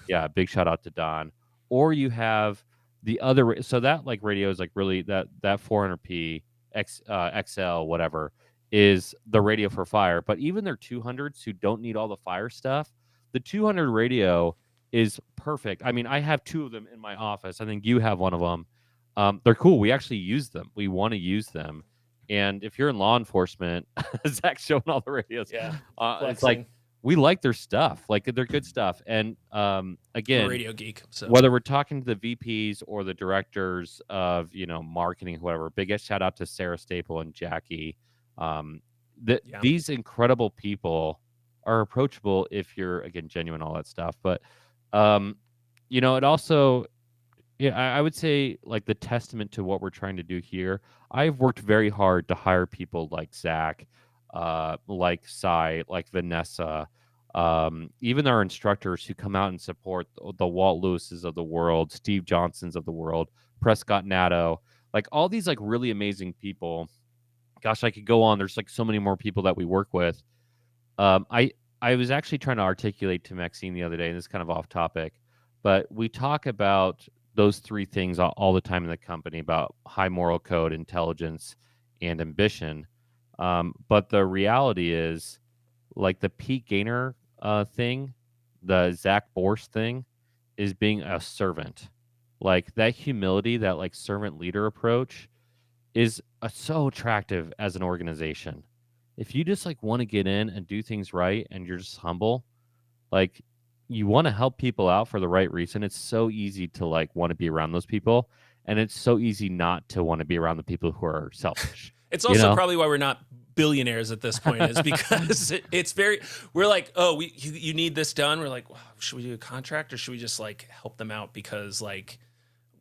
yeah, big shout out to Don. Or you have the other, so that like radio is like really that 400p XL whatever is the radio for fire. But even their 200s who don't need all the fire stuff, the 200 radio is perfect. I mean, I have 2 of them in my office. I think you have one of them. They're cool. We actually use them. We want to use them. And if you're in law enforcement, Zack's showing all the radios. Yeah. It's like we like their stuff. Like they're good stuff. And I'm a again, radio geek. So whether we're talking to the VPs or the directors of marketing, whoever, biggest shout out to Sarah Staple and Jackie. These incredible people are approachable if you're again genuine, all that stuff. But it also, yeah, I would say like the testament to what we're trying to do here. I've worked very hard to hire people like Zack, like Cy, like Vanessa, even our instructors who come out and support the Walt Lewises of the world, Steve Johnsons of the world, Prescott Nato, like all these like really amazing people. Gosh, I could go on. There's like so many more people that we work with. I was actually trying to articulate to Maxine the other day, and this is kind of off topic, but we talk about those 3 things all the time in the company about high moral code, intelligence, and ambition. But the reality is, like the Pete Gaynor thing, the Zack Borst thing, is being a servant. Like that humility, that like servant leader approach is so attractive as an organization. if you just like want to get in and do things right and you're just humble, like you want to help people out for the right reason, it's so easy to like want to be around those people, and it's so easy not to want to be around the people who are selfish. It's You also know? probably why we're not billionaires at this point, is because it's very, we're like, oh, you need this done. We're like, wow, should we do a contract or should we just like help them out because like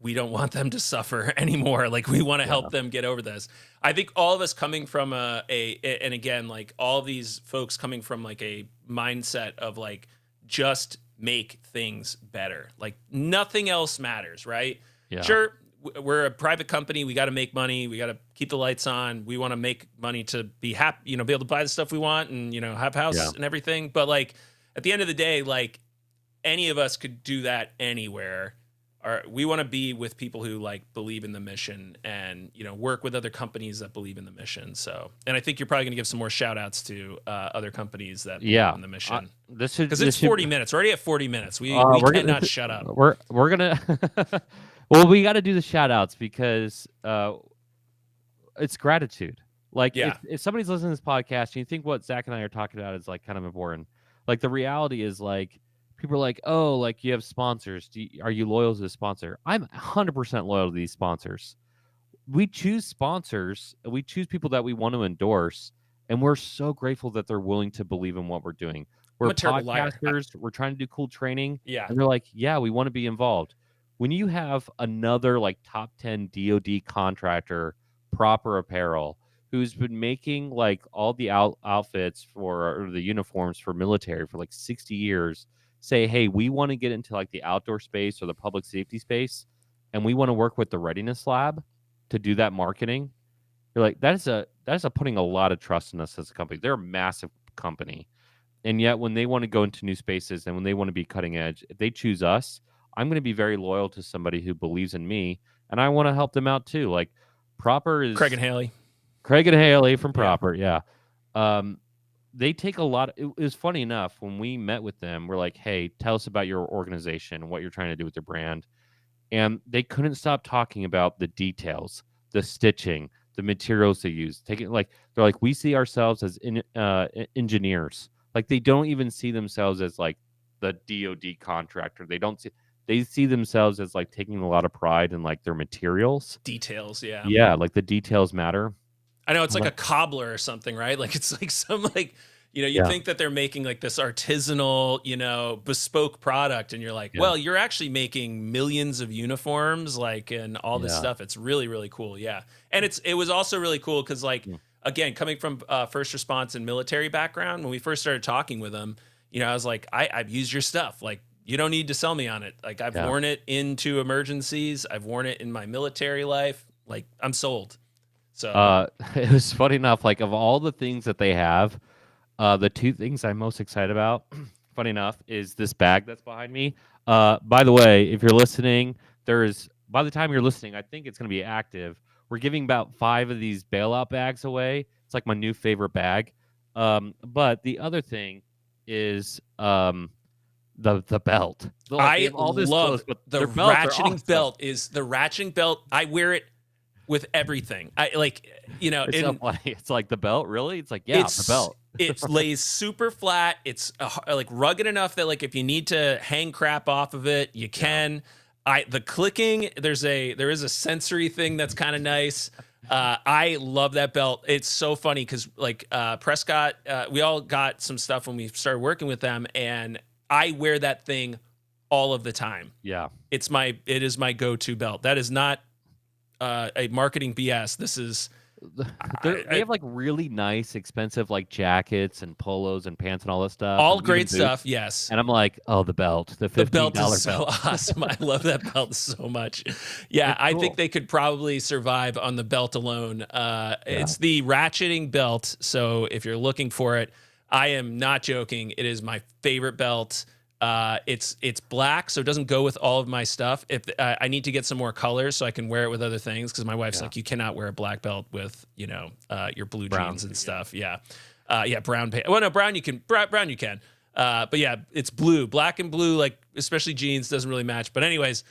we don't want them to suffer anymore. Like we want to help them get over this. I think all of us coming from and again, like all these folks coming from like a mindset of like, just make things better. Like nothing else matters, right? Yeah. Sure, we're a private company. We got to make money. We got to keep the lights on. We want to make money to be happy, be able to buy the stuff we want and, have a house and everything. But like at the end of the day, like any of us could do that anywhere. We want to be with people who like believe in the mission and, work with other companies that believe in the mission. So, and I think you're probably going to give some more shout outs to other companies that believe in the mission. Because it's 40 minutes. We're already at 40 minutes. We cannot shut up. We're gonna well, we got to do the shout outs because it's gratitude. Like if somebody's listening to this podcast and you think what Zach and I are talking about is like kind of important, like the reality is like people are like, oh, like you have sponsors. Are you loyal to the sponsor? I'm 100% loyal to these sponsors. We choose sponsors. We choose people that we want to endorse, and we're so grateful that they're willing to believe in what we're doing. We're podcasters. We're trying to do cool training. Yeah. And they're like, yeah, we want to be involved. When you have another like top 10 DoD contractor, Proper Apparel, who's been making like all the outfits or the uniforms for military for like 60 years, say, hey, we want to get into like the outdoor space or the public safety space, and we want to work with the Readiness Lab to do that marketing. You're like, that is a putting a lot of trust in us as a company. They're a massive company. And yet when they want to go into new spaces and when they want to be cutting edge, if they choose us, I'm going to be very loyal to somebody who believes in me, and I want to help them out too. Like Proper is Craig and Haley from Proper. Yeah. They take a lot. It was funny enough when we met with them, we're like, hey, tell us about your organization and what you're trying to do with your brand. And they couldn't stop talking about the details, the stitching, the materials they use. They're like, we see ourselves as engineers. Like they don't even see themselves as like the DoD contractor. They see themselves as like taking a lot of pride in like their materials. Details, yeah. Yeah, like the details matter. I know it's like a cobbler or something, right? Like it's like some like, you think that they're making like this artisanal, bespoke product, and you're like, well, you're actually making millions of uniforms, like, and all this stuff. It's really, really cool. Yeah. And it was also really cool because like, again, coming from first response and military background, when we first started talking with them, I was like, I've used your stuff. Like, you don't need to sell me on it. Like I've worn it into emergencies. I've worn it in my military life. Like I'm sold. So it was funny enough, like of all the things that they have, the two things I'm most excited about, funny enough, is this bag that's behind me. By the way, if you're listening, by the time you're listening, I think it's going to be active. We're giving about 5 of these bailout bags away. It's like my new favorite bag. But the other thing is the belt. I love the ratcheting awesome. Belt. Is the ratcheting belt. I wear it with everything. I like, it's so funny. It's like the belt, really? It's like, the belt. It lays super flat. It's like rugged enough that like if you need to hang crap off of it, you can. The clicking, there is a sensory thing that's kind of nice. I love that belt. It's so funny because like Prescott, we all got some stuff when we started working with them, and I wear that thing all of the time. Yeah, it is my go-to belt. That is not a marketing BS. This is they have like really nice, expensive like jackets and polos and pants and all this stuff. All great stuff, yes. And I'm like, oh, the belt, the $15 belt is so belt. awesome. I love that belt so much. Yeah, cool. I think they could probably survive on the belt alone. It's the ratcheting belt. So if you're looking for it, I am not joking. It is my favorite belt. It's black, so it doesn't go with all of my stuff. If I need to get some more colors so I can wear it with other things, because my wife's like, you cannot wear a black belt with your blue jeans and stuff. Brown. Well, no, brown you can. Brown you can. But yeah, it's blue, black and blue. Like especially jeans doesn't really match. But anyways,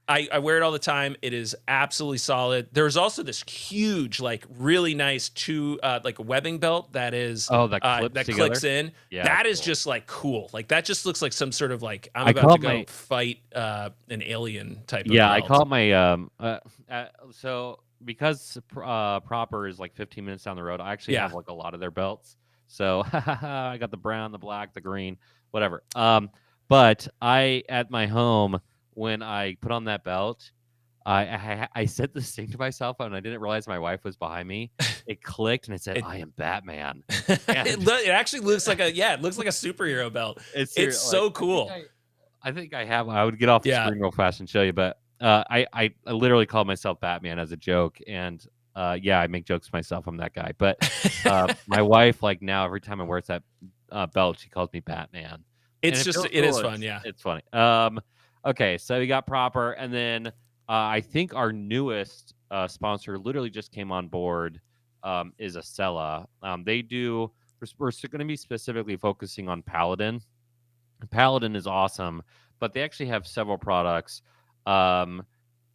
I wear it all the time. It is absolutely solid. There's also this huge, like really nice like a webbing belt that is that clips that together. clicks in. Yeah, That that's is cool. just like cool. Like that just looks like some sort of like I'm I about call to it go my fight an alien type of Yeah, I belt. call it my so because proper is like 15 minutes down the road, I actually Yeah. have like a lot of their belts. So I got the brown, the black, the green, whatever. But I at my home when I put on that belt, I said this thing to myself and I didn't realize my wife was behind me. It clicked and it said, It "I am Batman." it, And it actually looks like it looks like a superhero belt. it's It's like so cool. I think I have. I would get off the Yeah. screen real fast and show you, but I literally call myself Batman as a joke, and yeah, I make jokes to myself. I'm that guy. But my wife, like now, every time I wear that belt, she calls me Batman, and It's it just feels it is cool. fun, yeah. It's funny. Okay, so we got proper, and then I think our newest sponsor literally just came on board. Is Acela. They do. We're going to be specifically focusing on Paladin. Paladin is awesome, but they actually have several products. Um,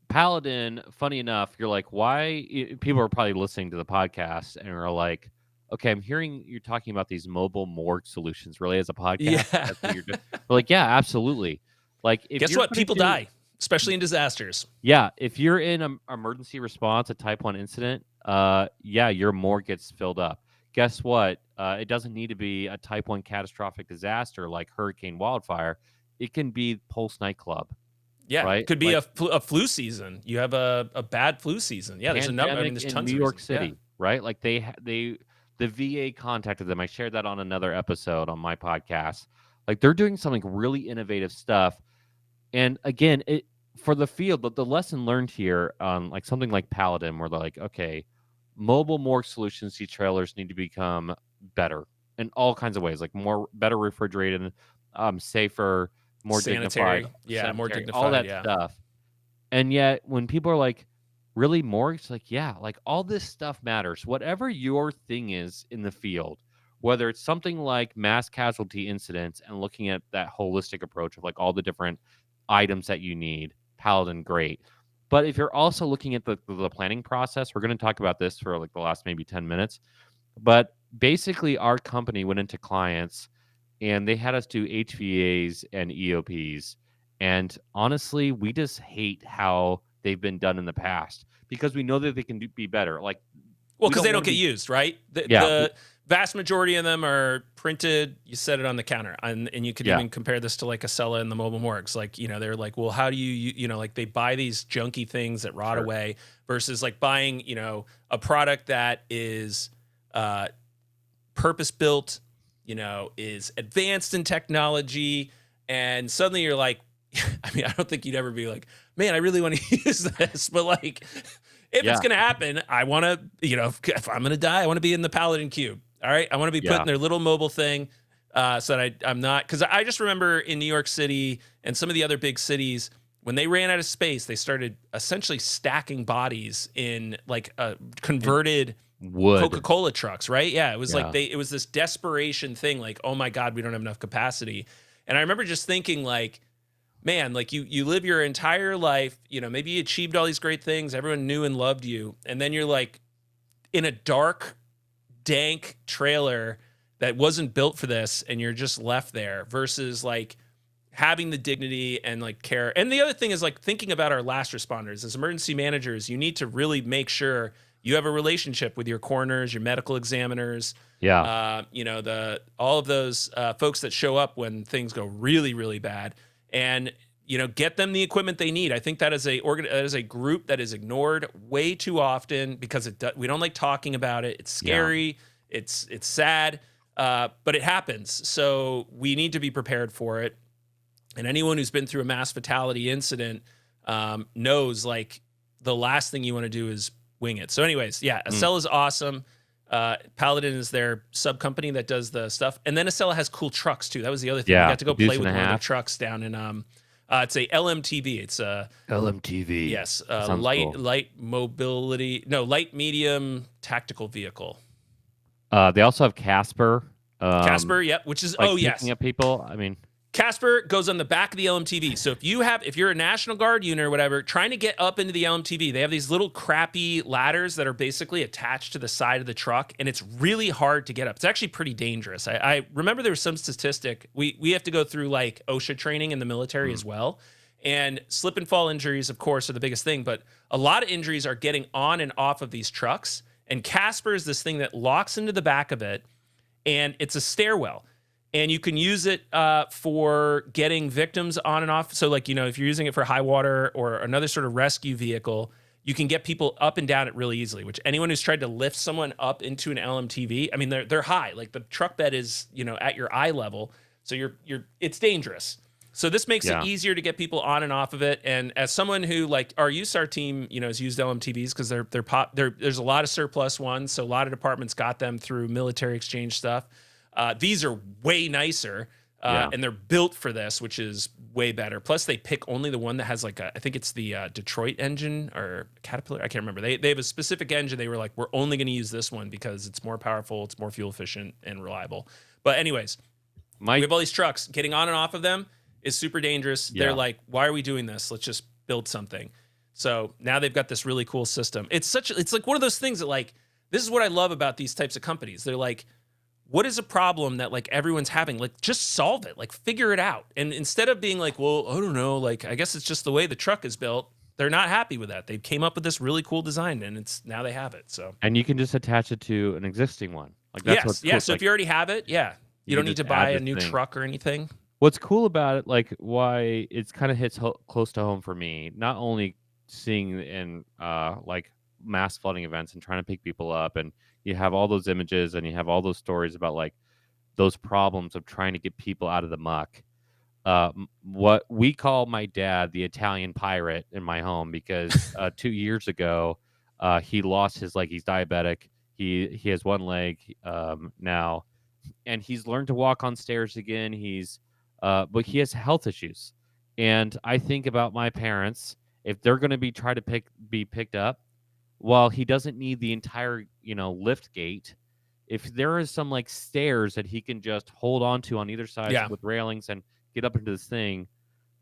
Paladin, funny enough, you're like, why? People are probably listening to the podcast and are like, okay, I'm hearing you're talking about these mobile morgue solutions really as a podcast. Yeah. That's what you're doing. We're like, yeah, absolutely. Like, if Guess you're what? going to People do, die, especially in disasters. yeah, if you're in an emergency response, a type 1 incident, yeah, your morgue gets filled up. Guess what? It doesn't need to be a type 1 catastrophic disaster like hurricane wildfire. It can be Pulse nightclub, Yeah, right? could be Like a flu season. You have a bad flu season. Yeah, there's a number. I mean, pandemic there's in tons New of York reasons. Yeah. City, right? Like the VA contacted them. I shared that on another episode on my podcast. Like they're doing something really innovative stuff. And again, it for the field, the lesson learned here on like something like Paladin, where they're like, okay, mobile morgue solutions, these trailers need to become better in all kinds of ways, like better refrigerated, safer, more dignified, Sanitary. Yeah, more sanitary, all dignified. that Yeah. stuff. And yet, when people are like, really morgues, like, yeah, like all this stuff matters. Whatever your thing is in the field, whether it's something like mass casualty incidents and looking at that holistic approach of like all the different items that you need, Paladin, great. But if you're also looking at the planning process, we're going to talk about this for like the last maybe 10 minutes. But basically, our company went into clients and they had us do HVAs and EOPs. And honestly, we just hate how they've been done in the past because we know that they can be better. Like, Well, we because they want don't to get be, used, right? yeah, The vast majority of them are printed. You set it on the counter, and you could yeah, even compare this to like Acela and the mobile morgues. Like, they're like, well, how do you know, like they buy these junky things that rot sure, away versus like buying, a product that is purpose built, is advanced in technology, and suddenly you're like, I mean, I don't think you'd ever be like, man, I really want to use this, but like, if it's yeah, gonna happen, I want to, if I'm gonna die, I want to be in the Paladin Cube. All right, I want to be put yeah, in their little mobile thing, so that I'm not. Because I just remember in New York City and some of the other big cities, when they ran out of space, they started essentially stacking bodies in like and converted wood, Coca-Cola trucks, right? Yeah, it was like yeah, it was this desperation thing, like, oh my God, we don't have enough capacity. And I remember just thinking, like, man, like you live your entire life, maybe you achieved all these great things, everyone knew and loved you, and then you're like in a dark, dank trailer that wasn't built for this, and you're just left there versus like having the dignity and like care. And the other thing is like thinking about our last responders as emergency managers, you need to really make sure you have a relationship with your coroners, your medical examiners, yeah, all of those folks that show up when things go really, really bad, and get them the equipment they need. I think that is a group that is ignored way too often because we don't like talking about it. It's yeah. scary. It's sad, but it happens. So we need to be prepared for it. And anyone who's been through a mass fatality incident knows like the last thing you want to do is wing it. So anyways, yeah, Acela is awesome. Paladin is their sub company that does the stuff. And then Acela has cool trucks too. That was the other thing. Yeah, We got to go the Deuce play and with a one of their half. trucks down in it's a LMTV. It's a LMTV. yes, Sounds light cool. light medium tactical vehicle. They also have Casper. Casper, yep, which is Like oh picking yes. up people. I mean, Casper goes on the back of the LMTV. So if you're a National Guard unit or whatever, trying to get up into the LMTV, they have these little crappy ladders that are basically attached to the side of the truck, and it's really hard to get up. It's actually pretty dangerous. I remember there was some statistic. We have to go through like OSHA training in the military as well. And slip and fall injuries, of course, are the biggest thing, but a lot of injuries are getting on and off of these trucks. And Casper is this thing that locks into the back of it, and it's a stairwell. And you can use it for getting victims on and off. So, like, if you're using it for high water or another sort of rescue vehicle, you can get people up and down it really easily, which anyone who's tried to lift someone up into an LMTV, I mean, they're high. Like, the truck bed is, at your eye level. So it's dangerous. So this makes it easier to get people on and off of it. And as someone who, like, our USAR team, has used LMTVs because there's a lot of surplus ones. So a lot of departments got them through military exchange stuff. These are way nicer, and they're built for this, which is way better. Plus, they pick only the one that has I think it's the Detroit engine or Caterpillar. I can't remember. They have a specific engine. They were like, we're only going to use this one because it's more powerful, it's more fuel efficient, and reliable. But anyways, we have all these trucks. Getting on and off of them is super dangerous. Yeah. They're like, why are we doing this? Let's just build something. So now they've got this really cool system. It's like one of those things that, like, this is what I love about these types of companies. They're like, what is a problem that, like, everyone's having? Like, just solve it. Like, figure it out. And instead of being like, well, I don't know, like, I guess it's just the way the truck is built, they're not happy with that. They came up with this really cool design, and now they have it. So, and you can just attach it to an existing one. Like, that's what's cool. Yeah. So if you already have it, you don't need to buy a new truck or anything. What's cool about it, like, why it's kind of hits close to home for me, not only seeing in like mass flooding events and trying to pick people up, and you have all those images and you have all those stories about, like, those problems of trying to get people out of the muck. What we call my dad the Italian pirate in my home, because 2 years ago he lost his leg. He's diabetic. He has one leg now, and he's learned to walk on stairs again. But he has health issues, and I think about my parents. If they're going to be picked up, while he doesn't need the entire lift gate, if there is some, like, stairs that he can just hold on to on either side with railings and get up into this thing,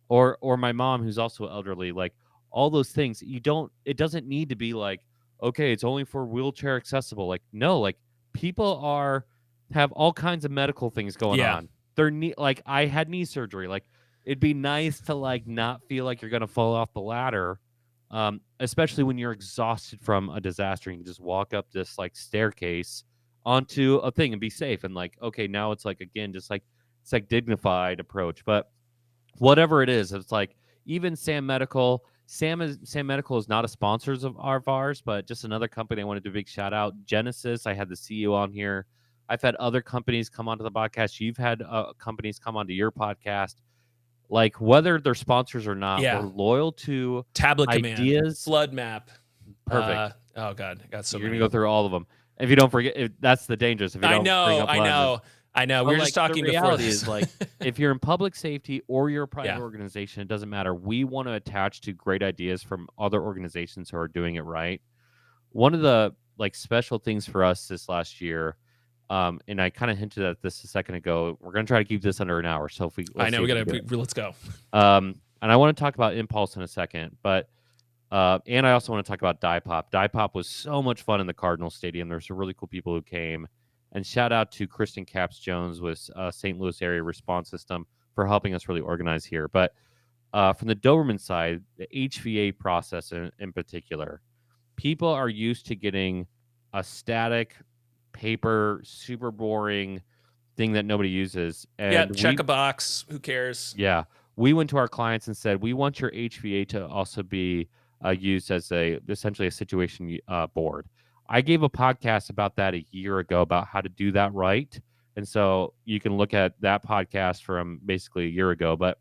or my mom, who's also elderly, like, all those things, it doesn't need to be like, okay, it's only for wheelchair accessible. Like, no, like, people have all kinds of medical things going on. Like, I had knee surgery. Like, it'd be nice to, like, not feel like you're gonna fall off the ladder, especially when you're exhausted from a disaster. You can just walk up this, like, staircase onto a thing and be safe. And, like, okay, now it's like, again, just like, it's like dignified approach. But whatever it is, it's like, even Sam Medical is not a sponsor of ours, but just another company I want to do a big shout out. Genesis, I had the CEO on here. I've had other companies come onto the podcast. You've had companies come onto your podcast. Like, whether they're sponsors or not, we're loyal to Tablet ideas. Command, Flood Map. Perfect. Oh God, I got so You're many. Gonna go through all of them. If you don't forget, that's the dangerous. If you don't I know. We were just talking before this. Is, like, if you're in public safety or you're a private organization, it doesn't matter. We want to attach to great ideas from other organizations who are doing it right. One of the, like, special things for us this last year, and I kind of hinted at this a second ago, we're going to try to keep this under an hour. So let's go. And I want to talk about Impulse in a second, but and I also want to talk about Die Pop. Die Pop was so much fun in the Cardinal Stadium. There's some really cool people who came. And shout out to Kristen Capps Jones with St. Louis Area Response System for helping us really organize here. But from the Doberman side, the HVA process in particular, people are used to getting a static, paper, super boring thing that nobody uses. And check a box. Who cares? Yeah. We went to our clients and said, we want your HVA to also be used as essentially a situation board. I gave a podcast about that a year ago about how to do that right. And so you can look at that podcast from basically a year ago. But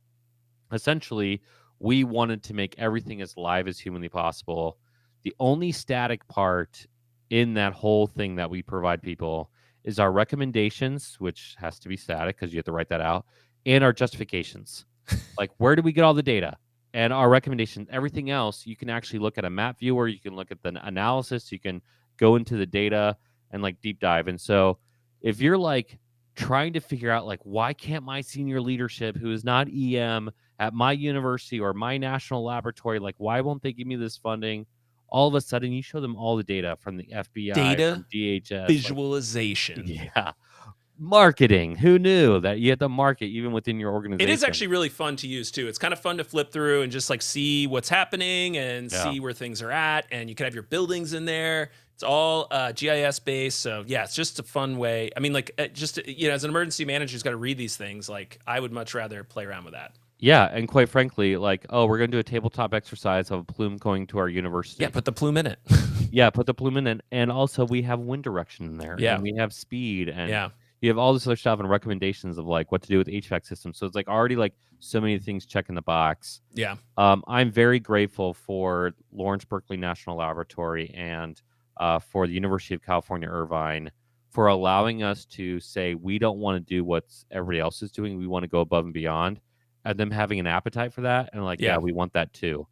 essentially, we wanted to make everything as live as humanly possible. The only static part in that whole thing that we provide people is our recommendations, which has to be static because you have to write that out, and our justifications. Like, where do we get all the data? And our recommendations, everything else, you can actually look at a map viewer. You can look at the analysis. You can go into the data and, like, deep dive. And so if you're like, trying to figure out, like, why can't my senior leadership, who is not EM at my university or my national laboratory, like, why won't they give me this funding? All of a sudden, you show them all the data from the FBI, Data from DHS, like, visualization. yeah, marketing. Who knew that you have to market even within your It is organization? actually really fun to use too. It's kind of fun to flip through and just like see what's happening and Yeah. see where things are at. And you can have your buildings in there. It's all GIS based. So yeah, it's just a fun way. I mean, like as an emergency manager who's got to read these things, like I would much rather play around with that. Yeah, and quite frankly, like, oh, we're gonna do a tabletop exercise of a plume going to our Yeah, university. put the plume in it. Yeah, put the plume in, and also we have wind direction in there, Yeah. and we have speed, and Yeah. you have all this other stuff and recommendations of, like, what to do with HVAC systems. So it's, like, already, like, so many things checking the box. Yeah. I'm very grateful for Lawrence Berkeley National Laboratory and for the University of California, Irvine, for allowing us to say we don't want to do what everybody else is doing. We want to go above and beyond, and them having an appetite for that, and like, yeah, Yeah. we want that too.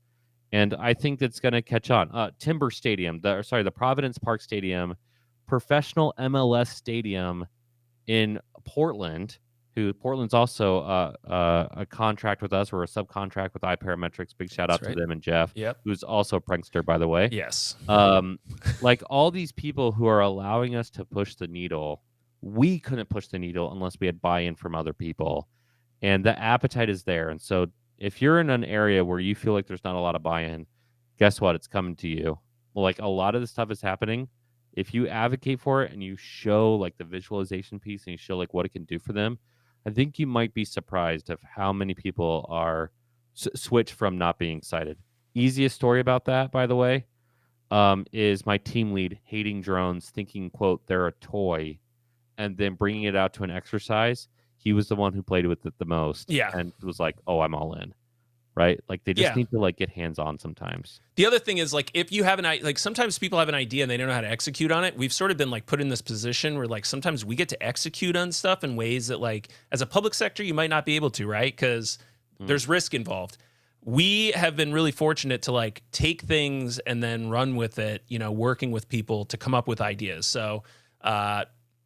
And I think that's going to catch on. Timber Stadium, the Providence Park Stadium, professional MLS stadium in Portland, who Portland's also a contract with us or a subcontract with iParametrics. Big shout That's out to right. them and Jeff, Yep. who's also a prankster, by the way. Yes. Like all these people who are allowing us to push the needle, we couldn't push the needle unless we had buy-in from other people. And the appetite is there. And so if you're in an area where you feel like there's not a lot of buy-in, guess what? It's coming to you. Well, like a lot of this stuff is happening. If you advocate for it and you show like the visualization piece and you show like what it can do for them, I think you might be surprised of how many people are switch from not being excited. Easiest story about that, by the way, is my team lead hating drones, thinking, quote, they're a toy, and then bringing it out to an exercise. He was the one who played with it the most, Yeah. and was like, "Oh, I'm all in." Right? Like they just Yeah. need to like get hands on sometimes. The other thing is like if you have sometimes people have an idea and they don't know how to execute on it. We've sort of been like put in this position where like sometimes we get to execute on stuff in ways that like as a public sector you might not be able to, right? Because there's risk involved. We have been really fortunate to like take things and then run with it, working with people to come up with ideas. So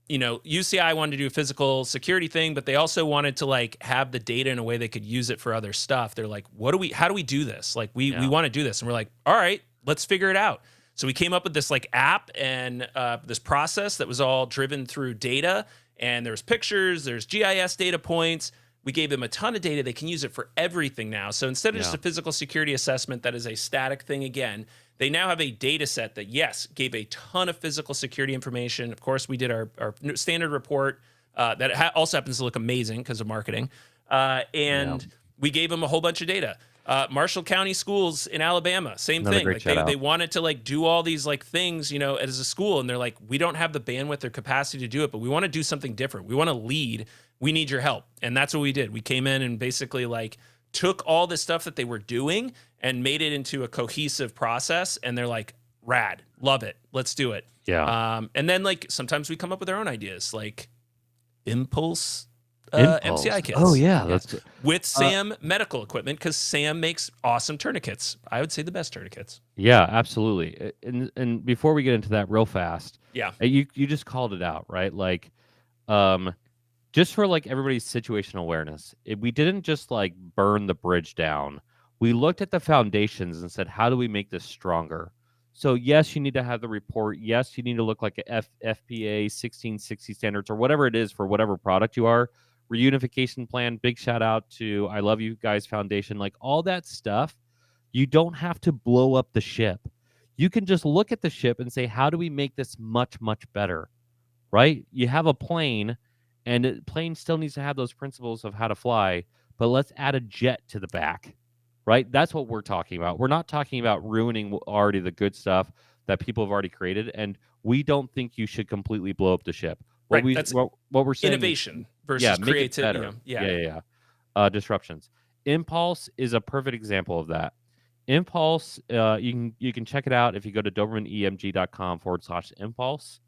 UCI wanted to do a physical security thing, but they also wanted to like have the data in a way they could use it for other stuff. They're like, how do we do this? Like we want to do this. And we're like, all right, let's figure it out. So we came up with this like app and this process that was all driven through data, and there's pictures, there's GIS data points. We gave them a ton of data. They can use it for everything now. So instead of just a physical security assessment that is a static thing again, they now have a data set that, yes, gave a ton of physical security information. Of course, we did our standard report that also happens to look amazing because of marketing. And we gave them a whole bunch of data. Marshall County Schools in Alabama, same Another thing. great Like shout out. they wanted to like do all these like things, as a school, and they're like, we don't have the bandwidth or capacity to do it, but we want to do something different. We want to lead. We need your help. And that's what we did. We came in and basically like took all the stuff that they were doing and made it into a cohesive process. And they're like, rad, love it. Let's do it. Yeah. And then like sometimes we come up with our own ideas, like Impulse Impulse. MCI kits. Oh yeah, that's with Sam medical equipment, because Sam makes awesome tourniquets. I would say the best tourniquets. yeah, absolutely. And before we get into that real fast, Yeah. you just called it out, right? Like, just for like everybody's situational awareness, we didn't just like burn the bridge down. We looked at the foundations and said, how do we make this stronger? So yes, you need to have the report. Yes, you need to look like a FPA 1660 standards or whatever it is for whatever product you are. Reunification plan. Big shout out to I Love You Guys Foundation. Like all that stuff, you don't have to blow up the ship. You can just look at the ship and say, how do we make this much, much better? Right? You have a plane, and the plane still needs to have those principles of how to fly, but let's add a jet to the back. Right? That's what we're talking about. We're not talking about ruining already the good stuff that people have already created, and we don't think you should completely blow up the ship. Right. That's what we're saying innovation versus make it creativity. better. Yeah. Disruptions. Impulse is a perfect example of that. Impulse, you can check it out if you go to dobermanemg.com/impulse.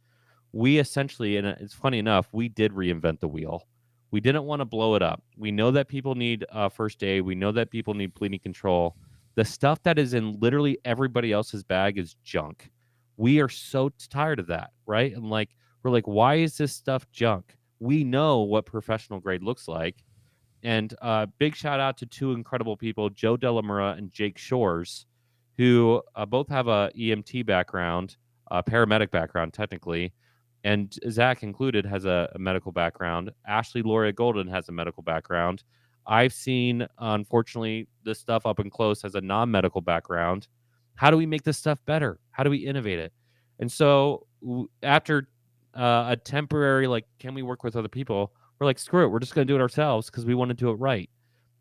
We essentially, and it's funny enough, we did reinvent the wheel. We didn't want to blow it up. We know that people need first aid. We know that people need bleeding control. The stuff that is in literally everybody else's bag is junk. We are so tired of that, right? And like we're like, why is this stuff junk? we know what professional grade looks like. And big shout out to two incredible people, Joe Delamura and Jake Shores, who both have a EMT background, a paramedic background technically, and Zack included has a medical background. Ashley Loria Golden has a medical background. I've seen, unfortunately, this stuff up and close as a non-medical background. How do we make this stuff better? How do we innovate it? And so after a temporary, like, can we work with other people? We're like, screw it. We're just going to do it ourselves because we want to do it right.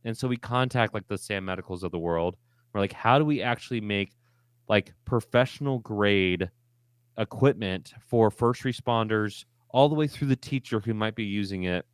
And so we contact like the Sam Medicals of the world. We're like, how do we actually make like professional grade equipment for first responders all the way through the teacher who might be using it?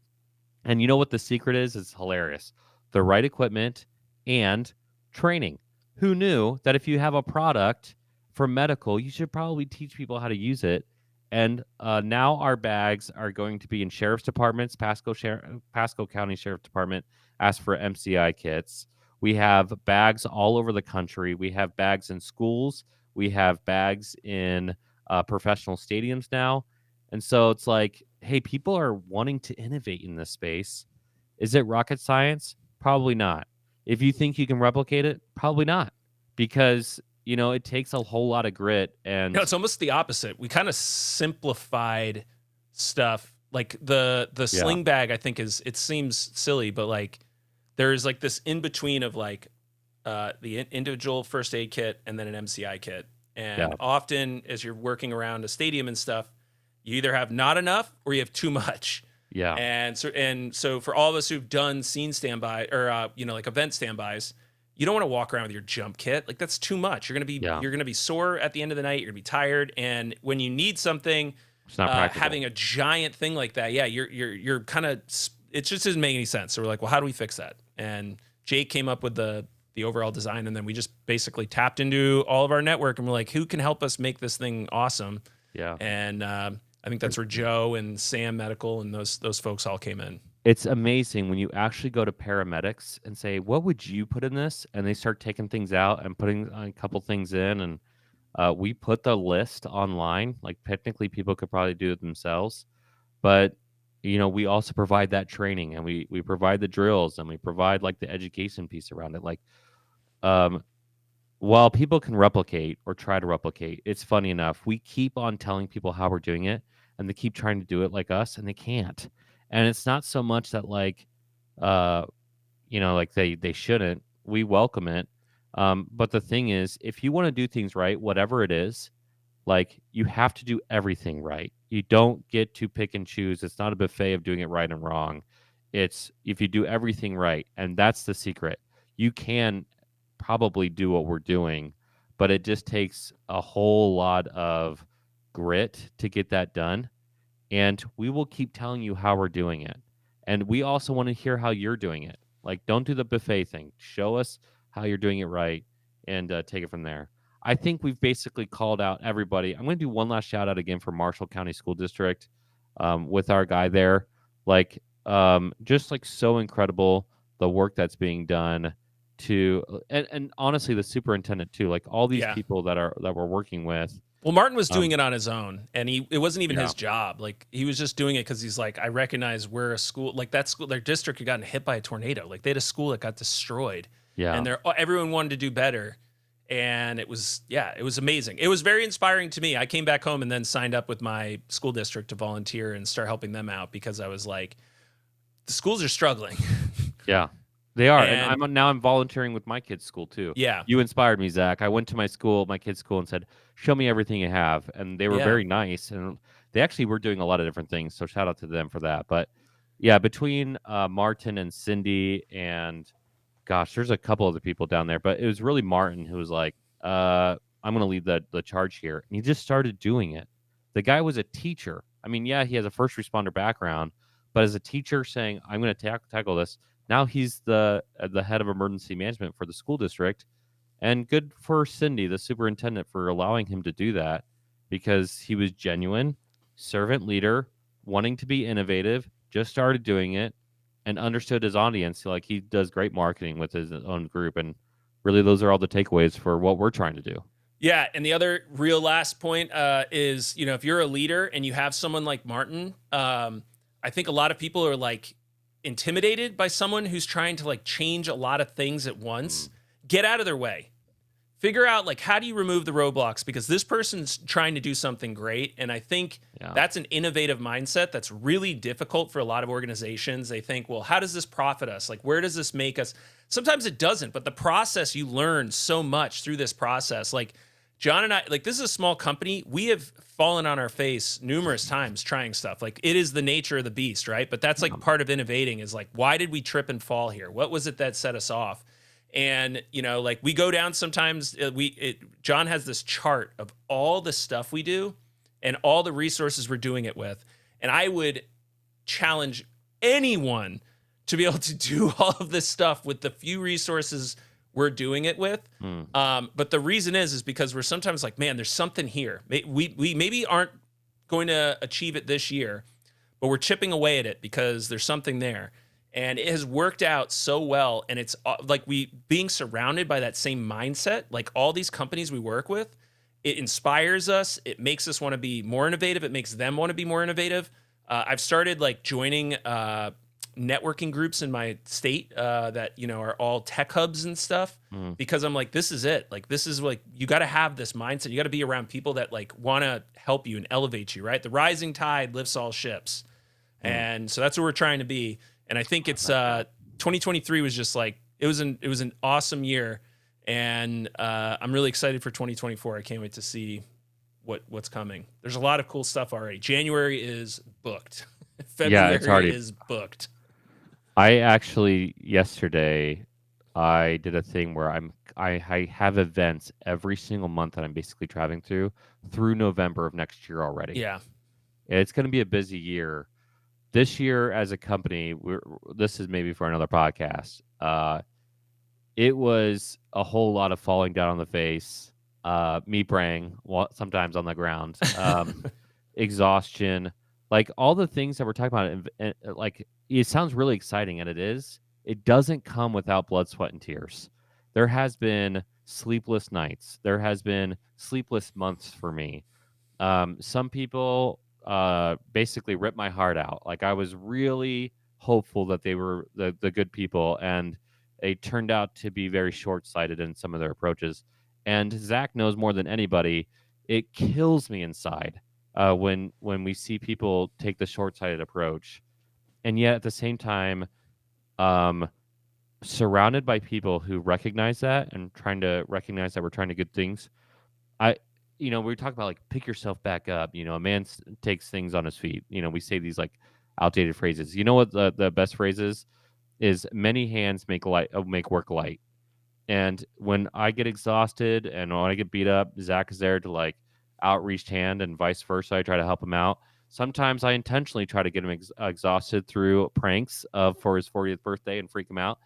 And you know what the secret is? It's hilarious. The right equipment and training. Who knew that if you have a product for medical, you should probably teach people how to use it? And now our bags are going to be in sheriff's departments. Pasco County Sheriff Department asked for MCI kits. We have bags all over the country. We have bags in schools. We have bags in professional stadiums now. And so it's like, hey, people are wanting to innovate in this space. Is it rocket science? Probably not. If you think you can replicate it, probably not. Because, it takes a whole lot of grit and No, it's almost the opposite. We kind of simplified stuff. Like the sling bag, I think it seems silly, but like there's like this in between of like the individual first aid kit and then an MCI kit. And often as you're working around a stadium and stuff, you either have not enough or you have too much. Yeah. And so for all of us who've done scene standby or like event standbys, you don't want to walk around with your jump kit. Like that's too much. You're gonna be sore at the end of the night. You're gonna be tired, and when you need something, it's not practical. having a giant thing like that, you're kind of. It just doesn't make any sense. So we're like, well, how do we fix that? And Jake came up with the overall design, and then we just basically tapped into all of our network, and we're like, who can help us make this thing awesome? Yeah. And I think that's where Joe and Sam Medical and those folks all came in. It's amazing when you actually go to paramedics and say, what would you put in this? And they start taking things out and putting a couple things in. And we put the list online. Like technically people could probably do it themselves. But, we also provide that training and we provide the drills and we provide like the education piece around it. Like, while people can replicate or try to replicate, it's funny enough. We keep on telling people how we're doing it and they keep trying to do it like us and they can't. And it's not so much that like, like they shouldn't. We welcome it. But the thing is, if you want to do things right, whatever it is, like you have to do everything right. You don't get to pick and choose. It's not a buffet of doing it right and wrong. It's if you do everything right, and that's the secret. You can probably do what we're doing, but it just takes a whole lot of grit to get that done. And we will keep telling you how we're doing it. And we also want to hear how you're doing it. Like, don't do the buffet thing. Show us how you're doing it right and take it from there. I think we've basically called out everybody. I'm going to do one last shout out again for Marshall County School District with our guy there. Like, just like so incredible the work that's being done to, and honestly, the superintendent too. Like all these people that we're working with. Well, Martin was doing it on his own, and it wasn't even his job. Like he was just doing it because he's like, I recognize we're a school, like that school, their district had gotten hit by a tornado. Like they had a school that got destroyed, and everyone wanted to do better, and it was amazing. It was very inspiring to me. I came back home and then signed up with my school district to volunteer and start helping them out because I was like, the schools are struggling. Yeah. They are, and I'm volunteering with my kids' school too. Yeah, you inspired me, Zach. I went to my kids' school, and said, "Show me everything you have," and they were very nice, and they actually were doing a lot of different things. So shout out to them for that. But yeah, between Martin and Cindy, and gosh, there's a couple other people down there, but it was really Martin who was like, "I'm going to lead the charge here," and he just started doing it. The guy was a teacher. I mean, yeah, he has a first responder background, but as a teacher, saying, "I'm going to tackle this." Now he's the head of emergency management for the school district, and good for Cindy, the superintendent, for allowing him to do that because he was genuine, servant leader, wanting to be innovative, just started doing it, and understood his audience. Like he does great marketing with his own group, and really those are all the takeaways for what we're trying to do. Yeah, and the other real last point is, if you're a leader and you have someone like Martin, I think a lot of people are like intimidated by someone who's trying to like change a lot of things at once. Get out of their way. Figure out like how do you remove the roadblocks, because this person's trying to do something great. And I think that's an innovative mindset that's really difficult for a lot of organizations. They think, well, how does this profit us? Like, where does this make us? Sometimes it doesn't, but the process, you learn so much through this process. Like John and I, like, this is a small company. We have fallen on our face numerous times trying stuff. Like, it is the nature of the beast, right? But that's like part of innovating, is like, why did we trip and fall here? What was it that set us off? And, you know, like, we go down sometimes, John has this chart of all the stuff we do and all the resources we're doing it with. And I would challenge anyone to be able to do all of this stuff with the few resources we're doing it with. But the reason is because we're sometimes like, man, there's something here. We maybe aren't going to achieve it this year, but we're chipping away at it because there's something there. And it has worked out so well. And it's like being surrounded by that same mindset, like all these companies we work with, it inspires us. It makes us want to be more innovative. It makes them want to be more innovative. I've started like joining networking groups in my state that, you know, are all tech hubs and stuff, because I'm like, this is it. Like, this is like, you got to have this mindset. You got to be around people that like want to help you and elevate you, right? The rising tide lifts all ships. And so that's what we're trying to be. And I think it's 2023 was just like, it was an awesome year. And I'm really excited for 2024. I can't wait to see what's coming. There's a lot of cool stuff already. January is booked. February is booked. I actually, yesterday, I did a thing where I have events every single month that I'm basically traveling through November of next year already. Yeah. It's going to be a busy year. This year, as a company, this is maybe for another podcast. It was a whole lot of falling down on the face, me praying, sometimes on the ground, exhaustion, like all the things that we're talking about. And like, it sounds really exciting, and it is. It doesn't come without blood, sweat, and tears. There has been sleepless nights. There has been sleepless months for me. Some people basically ripped my heart out. Like, I was really hopeful that they were the good people, and they turned out to be very short-sighted in some of their approaches. And Zack knows more than anybody, it kills me inside when we see people take the short-sighted approach. And yet at the same time, surrounded by people who recognize that and trying to recognize that we're trying to good things. We talk about like, pick yourself back up. You know, a man takes things on his feet. You know, we say these like outdated phrases. You know what the best phrase is many hands make work light. And when I get exhausted and when I get beat up, Zack is there to like outreach hand, and vice versa. I try to help him out. Sometimes I intentionally try to get him exhausted through pranks for his 40th birthday and freak him out.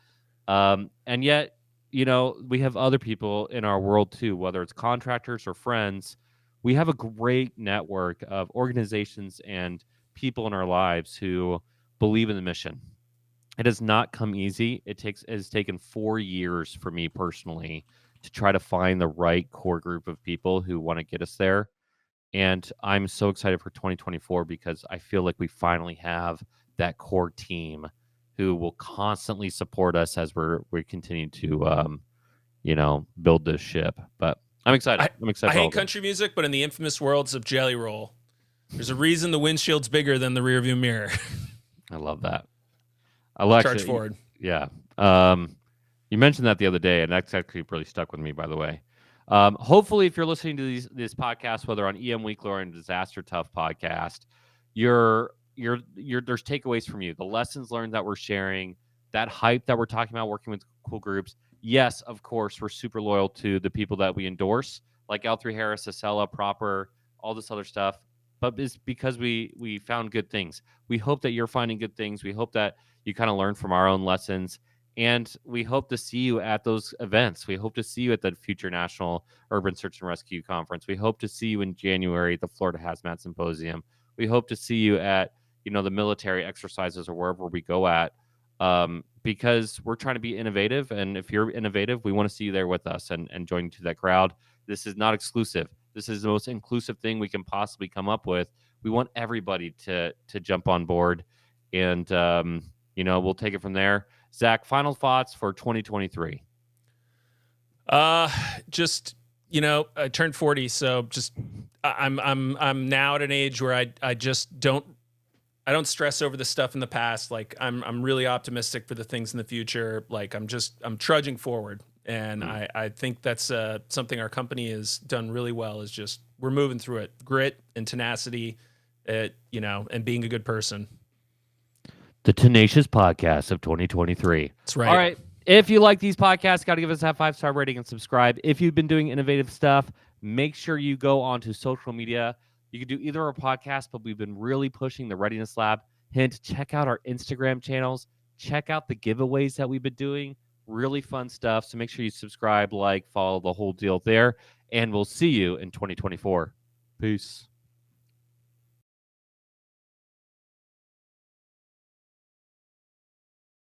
And yet, you know, we have other people in our world too, whether it's contractors or friends. We have a great network of organizations and people in our lives who believe in the mission. It has not come easy. It has taken 4 years for me personally to try to find the right core group of people who want to get us there. And I'm so excited for 2024 because I feel like we finally have that core team who will constantly support us as we continue to, build this ship. But I'm excited. I hate country music, but in the infamous worlds of Jelly Roll, there's a reason the windshield's bigger than the rearview mirror. I love that. Charge forward. Yeah. You mentioned that the other day, and that's actually really stuck with me, by the way. Hopefully, if you're listening to this podcast, whether on EM Weekly or on Disaster Tough podcast, there's takeaways from you. The lessons learned that we're sharing, that hype that we're talking about, working with cool groups. Yes, of course, we're super loyal to the people that we endorse, like L3 Harris, Acela, Proper, all this other stuff. But it's because we found good things. We hope that you're finding good things. We hope that you kind of learn from our own lessons. And we hope to see you at those events. We hope to see you at the Future National Urban Search and Rescue Conference. We hope to see you in January at the Florida Hazmat Symposium. We hope to see you at, the military exercises or wherever we go at, because we're trying to be innovative. And if you're innovative, we want to see you there with us and join you to that crowd. This is not exclusive. This is the most inclusive thing we can possibly come up with. We want everybody to jump on board. and we'll take it from there. Zach, final thoughts for 2023. Just I turned 40, so just I'm now at an age where I just don't stress over the stuff in the past. Like I'm really optimistic for the things in the future. Like I'm trudging forward, and I think that's something our company has done really well. Is just we're moving through it, grit and tenacity, and being a good person. The Tenacious Podcast of 2023. That's right. All right. If you like these podcasts, got to give us that 5-star rating and subscribe. If you've been doing innovative stuff, make sure you go onto social media. You can do either our podcast, but we've been really pushing the Readiness Lab. Hint, check out our Instagram channels. Check out the giveaways that we've been doing. Really fun stuff. So make sure you subscribe, like, follow the whole deal there. And we'll see you in 2024. Peace.